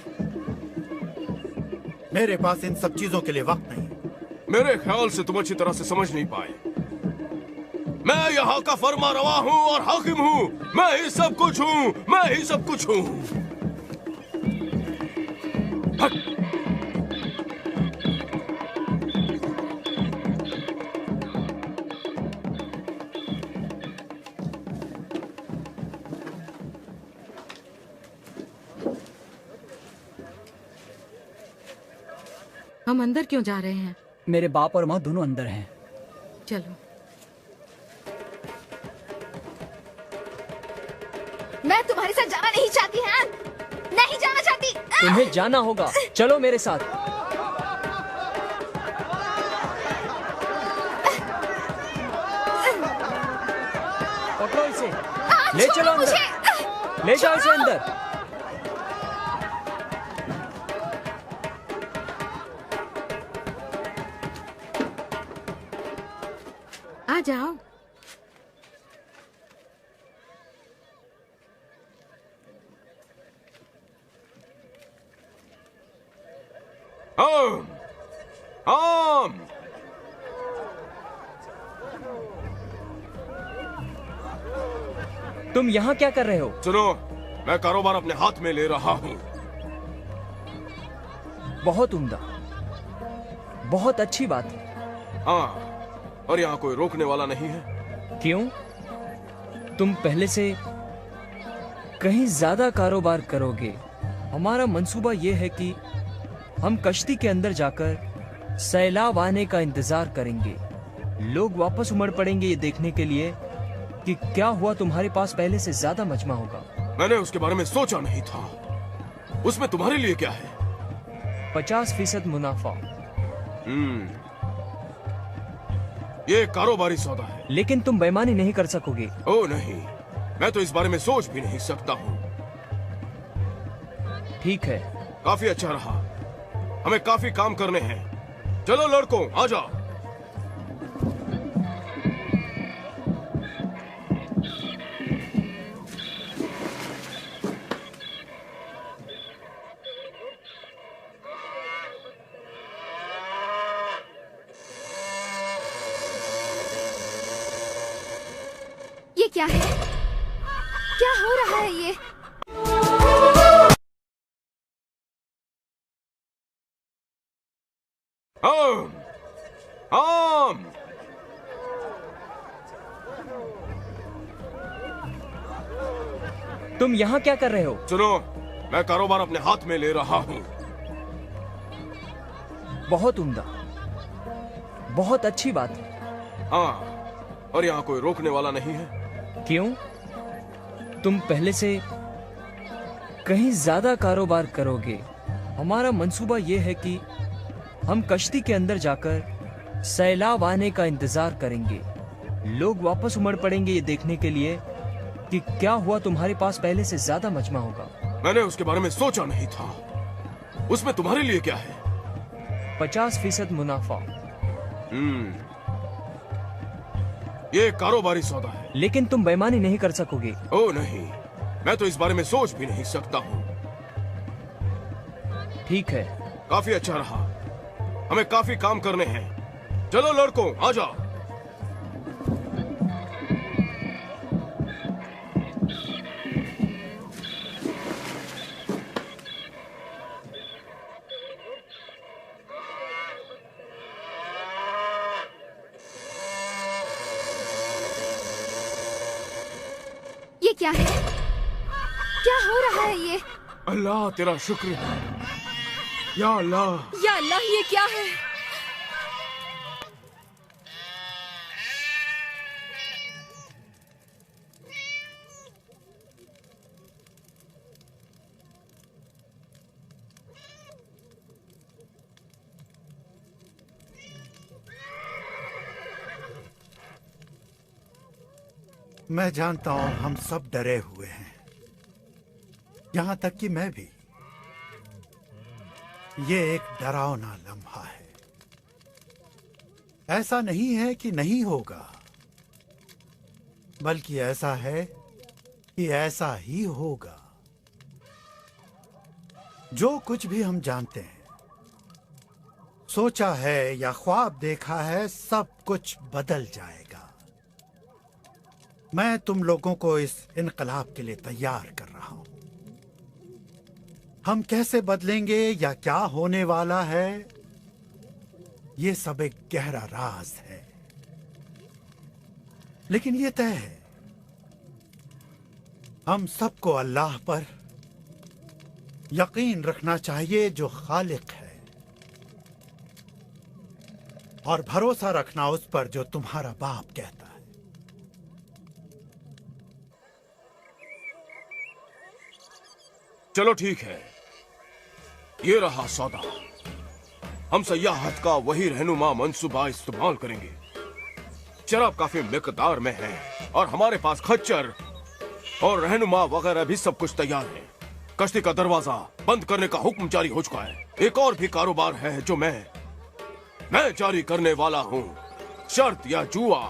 मेरे पास इन सब चीजों के लिए वक्त नहीं। मेरे ख्याल से तुम अच्छी तरह से समझ नहीं पाए। मैं यहाँ का फरमा रवा हूँ और हाकिम हूँ। मैं ही सब कुछ हूँ। मैं ही सब कुछ हूँ। हम अंदर क्यों जा रहे हैं? मेरे बाप और माँ दोनों अंदर हैं। चलो। मैं तुम्हारे साथ जाना नहीं चाहती हैं। नहीं जाना चाहती। तुम्हें जाना होगा। चलो मेरे साथ। पकड़ो इसे। ले चलो अंदर। ले जाओ इसे अंदर। आ जाओ। तुम यहाँ क्या कर रहे हो? सुनो, मैं कारोबार अपने हाथ में ले रहा हूँ। बहुत उम्दा, बहुत अच्छी बात है। हाँ, और यहाँ कोई रोकने वाला नहीं है। क्यों? तुम पहले से कहीं ज्यादा कारोबार करोगे। हमारा मंसूबा ये है कि हम कश्ती के अंदर जाकर सैलाब आने का इंतजार करेंगे। लोग वापस उमड़ पड़ेंगे ये देखने के लिए कि क्या हुआ। तुम्हारे पास पहले से ज्यादा मजमा होगा। मैंने उसके बारे में सोचा नहीं था। उसमें तुम्हारे लिए क्या है? 50% मुनाफा। ये कारोबारी सौदा है। लेकिन तुम बेईमानी नहीं कर सकोगे। ओ नहीं, मैं तो इस बारे में सोच भी नहीं सकता हूँ। ठीक है, काफी अच्छा रहा। हमें काफी काम करने हैं। चलो लड़कों, आ जाओ। ये क्या है? क्या हो रहा है ये? आम, आम। तुम यहाँ क्या कर रहे हो? सुनो, मैं कारोबार अपने हाथ में ले रहा हूँ। बहुत उम्दा, बहुत अच्छी बात है। हाँ, और यहाँ कोई रोकने वाला नहीं है। क्यों? तुम पहले से कहीं ज्यादा कारोबार करोगे। हमारा मंसूबा ये है कि हम कश्ती के अंदर जाकर सैलाब आने का इंतजार करेंगे। लोग वापस उमड़ पड़ेंगे ये देखने के लिए कि क्या हुआ। तुम्हारे पास पहले से ज्यादा मजमा होगा। मैंने उसके बारे में सोचा नहीं था। उसमें तुम्हारे लिए क्या है? 50% मुनाफा। ये कारोबारी सौदा है। लेकिन तुम बेईमानी नहीं कर सकोगे। ओ नहीं, मैं तो इस बारे में सोच भी नहीं सकता हूँ। ठीक है, काफी अच्छा रहा। हमें काफी काम करने हैं। चलो लड़कों, आ जाओ। ये क्या है? क्या हो रहा है ये? अल्लाह तेरा शुक्र है। या अल्लाह। या अल्लाह, ये क्या है? मैं जानता हूं हम सब डरे हुए हैं, यहां तक कि मैं भी। ये एक डरावना लम्हा है। ऐसा नहीं है कि नहीं होगा, बल्कि ऐसा है कि ऐसा ही होगा। जो कुछ भी हम जानते हैं, सोचा है या ख्वाब देखा है, सब कुछ बदल जाएगा। मैं तुम लोगों को इस इनकलाब के लिए तैयार कर रहा हूं। हम कैसे बदलेंगे या क्या होने वाला है, ये सब एक गहरा राज है। लेकिन ये तय है, हम सबको अल्लाह पर यकीन रखना चाहिए जो खालिक है, और भरोसा रखना उस पर जो तुम्हारा बाप कहता है। चलो ठीक है, ये रहा सौदा। हम सयाहत का वही रहनुमा मंसूबा इस्तेमाल करेंगे। शराब काफी मिकदार में है और हमारे पास खच्चर और रहनुमा वगैरह भी सब कुछ तैयार है। कश्ती का दरवाजा बंद करने का हुक्म जारी हो चुका है। एक और भी कारोबार है जो मैं जारी करने वाला हूँ। शर्त या जुआ?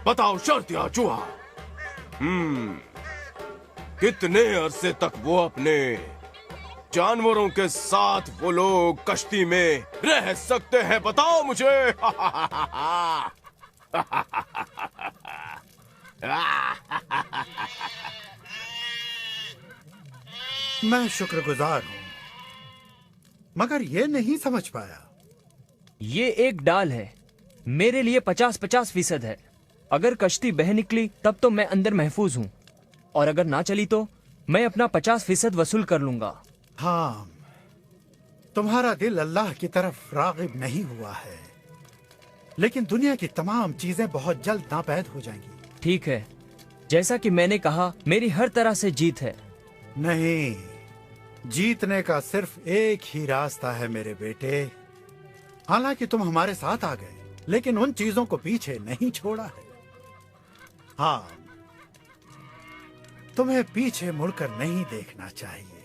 बताओ, शर्त या जुआ? कितने अरसे तक वो अपने जानवरों के साथ वो लोग कश्ती में रह सकते हैं? बताओ मुझे। मैं शुक्रगुजार हूं, मगर ये नहीं समझ पाया। ये एक डाल है, मेरे लिए 50-50% है। अगर कश्ती बह निकली तब तो मैं अंदर महफूज हूँ, और अगर ना चली तो मैं अपना 50% वसूल कर लूंगा। हाँ, तुम्हारा दिल अल्लाह की तरफ रागिब नहीं हुआ है, लेकिन दुनिया की तमाम चीजें बहुत जल्द नापैद हो जाएंगी। ठीक है, जैसा कि मैंने कहा, मेरी हर तरह से जीत है। नहीं, जीतने का सिर्फ एक ही रास्ता है मेरे बेटे। हालांकि तुम हमारे साथ आ गए, लेकिन उन चीजों को पीछे नहीं छोड़ा है। हाँ, तुम्हें पीछे मुड़कर नहीं देखना चाहिए।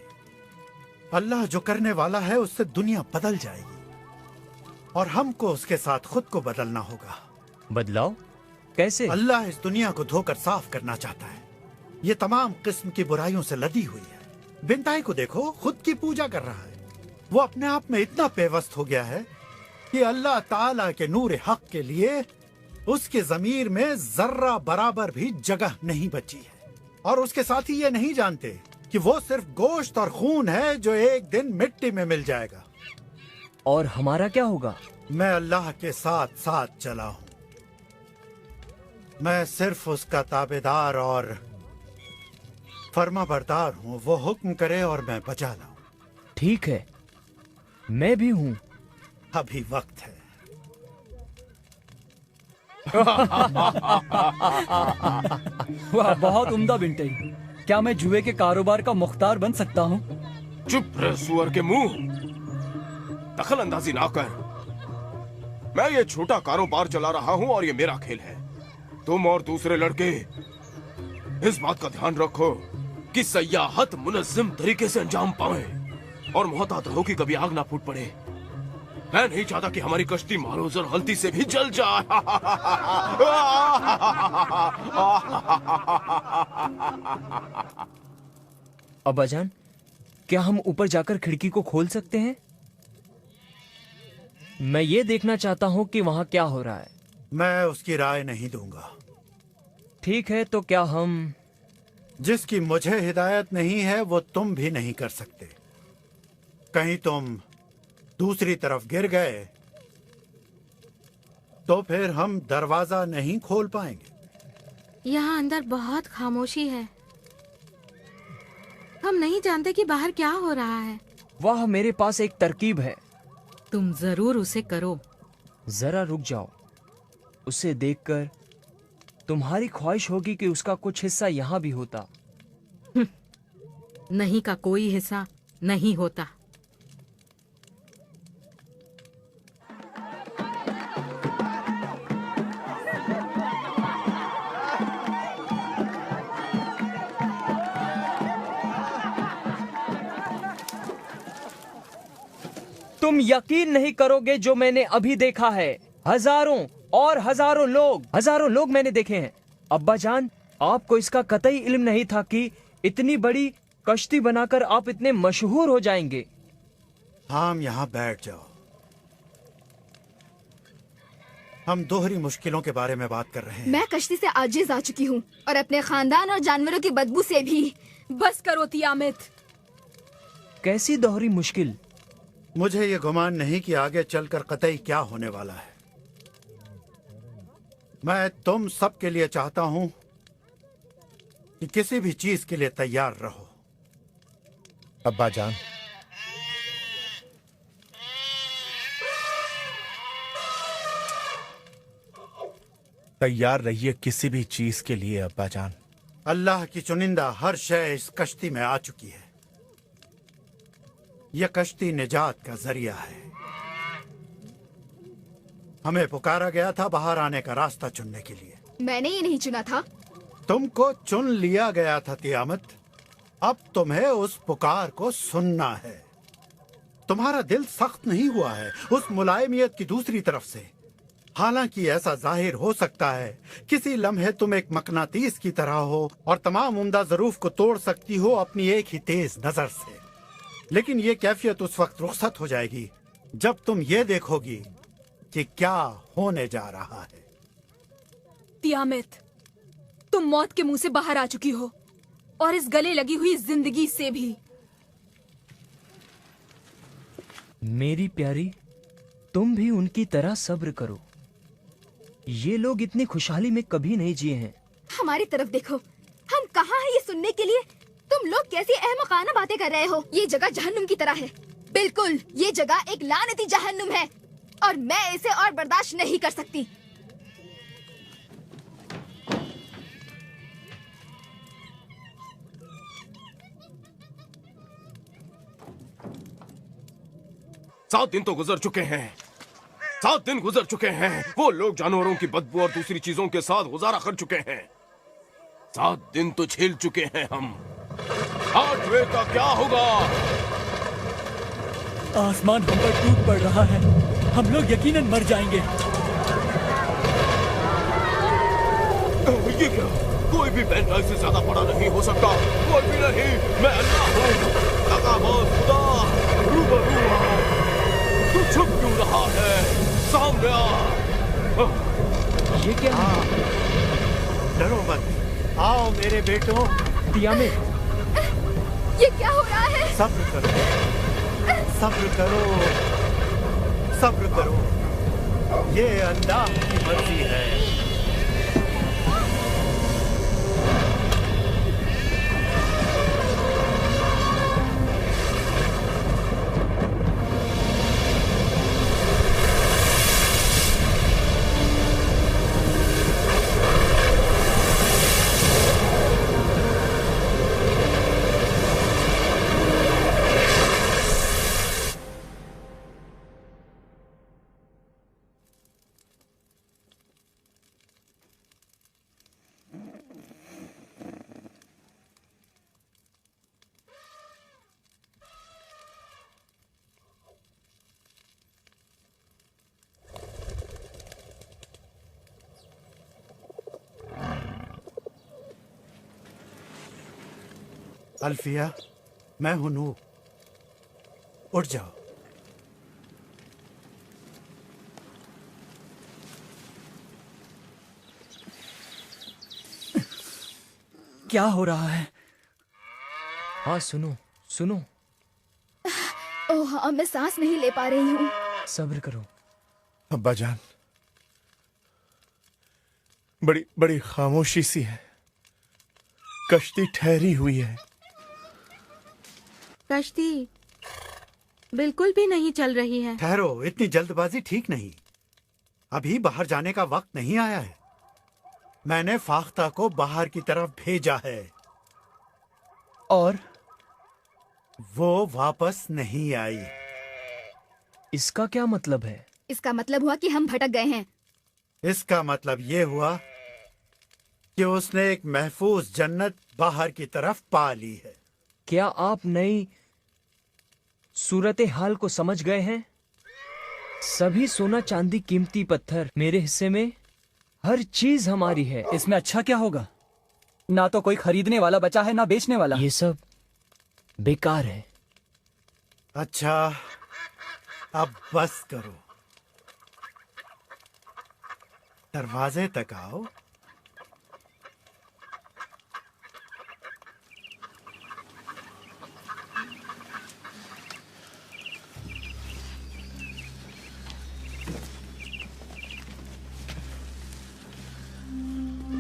अल्लाह जो करने वाला है उससे दुनिया बदल जाएगी। और हमको उसके साथ खुद को बदलना होगा। बदलाव कैसे? अल्लाह इस दुनिया को धोकर साफ करना चाहता है। ये तमाम किस्म की बुराइयों से लदी हुई है। बिनताई को देखो, खुद की पूजा कर रहा है। वो अपने आप में इतना पेवस्त हो गया है कि अल्लाह ताला के नूर हक के लिए उसके जमीर में जर्रा बराबर भी जगह नहीं बची है। और उसके साथी ये नहीं जानते कि वो सिर्फ गोश्त और खून है जो एक दिन मिट्टी में मिल जाएगा। और हमारा क्या होगा? मैं अल्लाह के साथ साथ चला हूँ। मैं सिर्फ उसका ताबेदार और फर्मा बरदार हूँ। वो हुक्म करे और मैं बजा लाऊं। ठीक है, मैं भी हूँ। अभी वक्त है। वाह, बहुत उम्दा बिंटे। क्या मैं जुए के कारोबार का मुख्तार बन सकता हूँ? चुप रह सुअर के मुंह, दखल अंदाजी ना कर। मैं ये छोटा कारोबार चला रहा हूँ और ये मेरा खेल है। तुम और दूसरे लड़के इस बात का ध्यान रखो कि सयाहत मुनज़्ज़म तरीके से अंजाम पाए और मोहतात रहो कि कभी आग ना फूट पड़े। मैं नहीं चाहता कि हमारी कश्ती मारूज और गलती से भी जल जाए। अब्बाजान, क्या हम ऊपर जाकर खिड़की को खोल सकते हैं? मैं ये देखना चाहता हूँ कि वहाँ क्या हो रहा है। मैं उसकी राय नहीं दूंगा। ठीक है, तो क्या हम... जिसकी मुझे हिदायत नहीं है वो तुम भी नहीं कर सकते। कहीं तुम दूसरी तरफ गिर गए तो फिर हम दरवाजा नहीं खोल पाएंगे। यहाँ अंदर बहुत खामोशी है। हम नहीं जानते कि बाहर क्या हो रहा है। वाह, मेरे पास एक तरकीब है। तुम जरूर उसे करो। जरा रुक जाओ। उसे देखकर तुम्हारी ख्वाहिश होगी कि उसका कुछ हिस्सा यहाँ भी होता। नहीं का कोई हिस्सा नहीं होता। तुम यकीन नहीं करोगे जो मैंने अभी देखा है। हजारों और हजारों लोग मैंने देखे हैं। अब्बा जान, आपको इसका कतई इल्म नहीं था कि इतनी बड़ी कश्ती बनाकर आप इतने मशहूर हो जाएंगे। हम यहाँ बैठ जाओ। हम दोहरी मुश्किलों के बारे में बात कर रहे हैं। मैं कश्ती से आजिज आ चुकी हूँ और अपने खानदान और जानवरों की बदबू से भी। बस करो तियामत। कैसी दोहरी मुश्किल? मुझे ये गुमान नहीं कि आगे चलकर कतई क्या होने वाला है। मैं तुम सब के लिए चाहता हूं कि किसी भी चीज के लिए तैयार रहो। अब्बा जान, तैयार रहिए किसी भी चीज के लिए। अब्बा जान, अल्लाह की चुनिंदा हर शय इस कश्ती में आ चुकी है। यह कश्ती निजात का जरिया है। हमें पुकारा गया था बाहर आने का रास्ता चुनने के लिए। मैंने ये नहीं चुना था। तुमको चुन लिया गया था तियामत। अब तुम्हें उस पुकार को सुनना है। तुम्हारा दिल सख्त नहीं हुआ है उस मुलायमियत की दूसरी तरफ से। हालांकि ऐसा जाहिर हो सकता है किसी लम्हे तुम एक मकनातीस की तरह हो और तमाम उम्दा ज़रूफ को तोड़ सकती हो अपनी एक ही तेज नजर से। लेकिन ये कैफियत उस वक्त रुखसत हो जाएगी जब तुम ये देखोगी कि क्या होने जा रहा है। तियामत, तुम मौत के मुंह से बाहर आ चुकी हो और इस गले लगी हुई जिंदगी से भी। मेरी प्यारी, तुम भी उनकी तरह सब्र करो। ये लोग इतनी खुशहाली में कभी नहीं जिए हैं। हमारी तरफ देखो, हम कहाँ हैं ये सुनने के लिए? तुम लोग कैसी अहमकाना बातें कर रहे हो। ये जगह जहन्नुम की तरह है। बिल्कुल, ये जगह एक लानती जहन्नुम है और मैं इसे और बर्दाश्त नहीं कर सकती। सात दिन तो गुजर चुके हैं। 7 दिन गुजर चुके हैं। वो लोग जानवरों की बदबू और दूसरी चीजों के साथ गुजारा कर चुके हैं। 7 दिन तो झेल चुके हैं हम। 8वें का क्या होगा? आसमान हम पर टूट पड़ रहा है। हम लोग यकीनन मर जाएंगे। ये क्या? कोई भी पेन ड्राइव से ज्यादा बड़ा नहीं हो सकता। कोई भी नहीं। मैं अल्लाह हूँ, तकाबत खुदा, रूबरू हूँ। तू छुप क्यों रहा है? सामने आ। ये क्या है? डरो मत, आओ मेरे बेटों। तियामे, ये क्या हो रहा है? सब्र करो, सब्र करो, सब्र करो। ये अल्लाह की मर्जी है। अल्फिया, मैं हूं नूह। उठ जाओ। क्या हो रहा है? हाँ सुनो सुनो, ओह हाँ, मैं सांस नहीं ले पा रही हूँ। सब्र करो। अब्बा जान, बड़ी बड़ी खामोशी सी है। कश्ती ठहरी हुई है। कश्ती बिल्कुल भी नहीं चल रही है। ठहरो, इतनी जल्दबाजी ठीक नहीं। अभी बाहर जाने का वक्त नहीं आया है। मैंने फाख्ता को बाहर की तरफ भेजा है और वो वापस नहीं आई। इसका क्या मतलब है? इसका मतलब हुआ कि हम भटक गए हैं। इसका मतलब ये हुआ कि उसने एक महफूज जन्नत बाहर की तरफ पा ली है। क्या आप नई सूरत हाल को समझ गए हैं? सभी सोना चांदी कीमती पत्थर मेरे हिस्से में, हर चीज हमारी है। इसमें अच्छा क्या होगा? ना तो कोई खरीदने वाला बचा है, ना बेचने वाला। ये सब बेकार है। अच्छा, अब बस करो। दरवाजे तक आओ।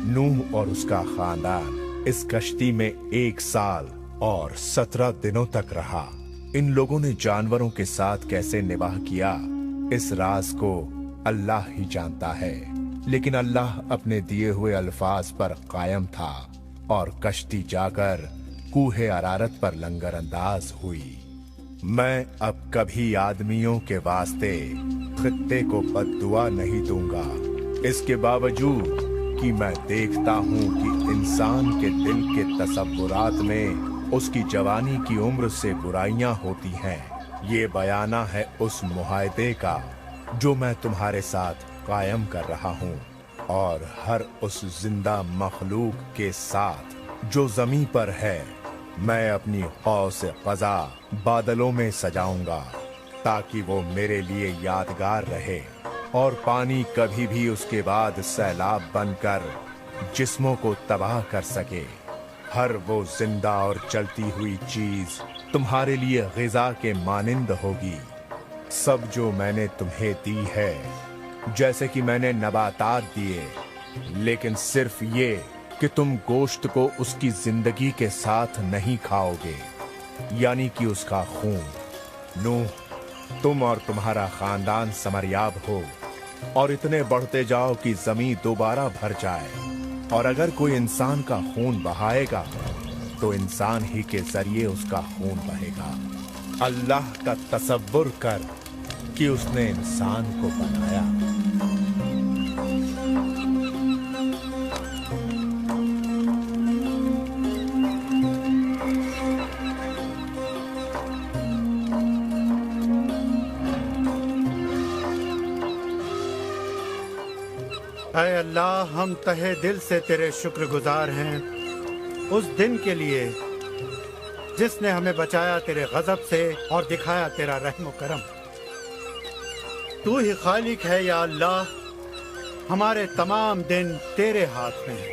नूह और उसका खानदान इस कश्ती में 1 साल और 17 दिनों तक रहा। इन लोगों ने जानवरों के साथ कैसे निवाह किया, इस राज को अल्लाह ही जानता है। लेकिन अल्लाह अपने दिए हुए अल्फाज पर कायम था और कश्ती जाकर कूहे अरारत पर लंगर अंदाज हुई। मैं अब कभी आदमियों के वास्ते खित्ते को बद्दुआ नहीं दूंगा, इसके बावजूद कि मैं देखता हूँ कि इंसान के दिल के तसव्वुरात में उसकी जवानी की उम्र से बुराइयां होती हैं। ये बयाना है उस मुआहदे का जो मैं तुम्हारे साथ कायम कर रहा हूँ, और हर उस जिंदा मखलूक के साथ जो जमीन पर है। मैं अपनी कौस क़ज़ा बादलों में सजाऊंगा ताकि वो मेरे लिए यादगार रहे, और पानी कभी भी उसके बाद सैलाब बनकर जिस्मों को तबाह कर सके। हर वो जिंदा और चलती हुई चीज तुम्हारे लिए ग़िज़ा के मानिंद होगी। सब जो मैंने तुम्हें दी है, जैसे कि मैंने नबातात दिए, लेकिन सिर्फ ये कि तुम गोश्त को उसकी जिंदगी के साथ नहीं खाओगे, यानी कि उसका खून। नूह, तुम और तुम्हारा खानदान समरयाब हो और इतने बढ़ते जाओ कि जमीन दोबारा भर जाए। और अगर कोई इंसान का खून बहाएगा तो इंसान ही के जरिए उसका खून बहेगा। अल्लाह का तसव्वुर कर कि उसने इंसान को बनाया। ऐ अल्लाह, हम तहे दिल से तेरे शुक्रगुजार हैं उस दिन के लिए जिसने हमें बचाया तेरे गजब से और दिखाया तेरा रहम करम। तू ही खालिक है या अल्लाह, हमारे तमाम दिन तेरे हाथ में है।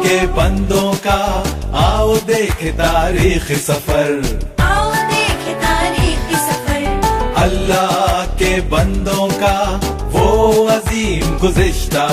के बंदों का आओ देखे तारीख सफर, आओ देखे तारीख सफर। अल्लाह के बंदों का वो अजीम गुज़िश्ता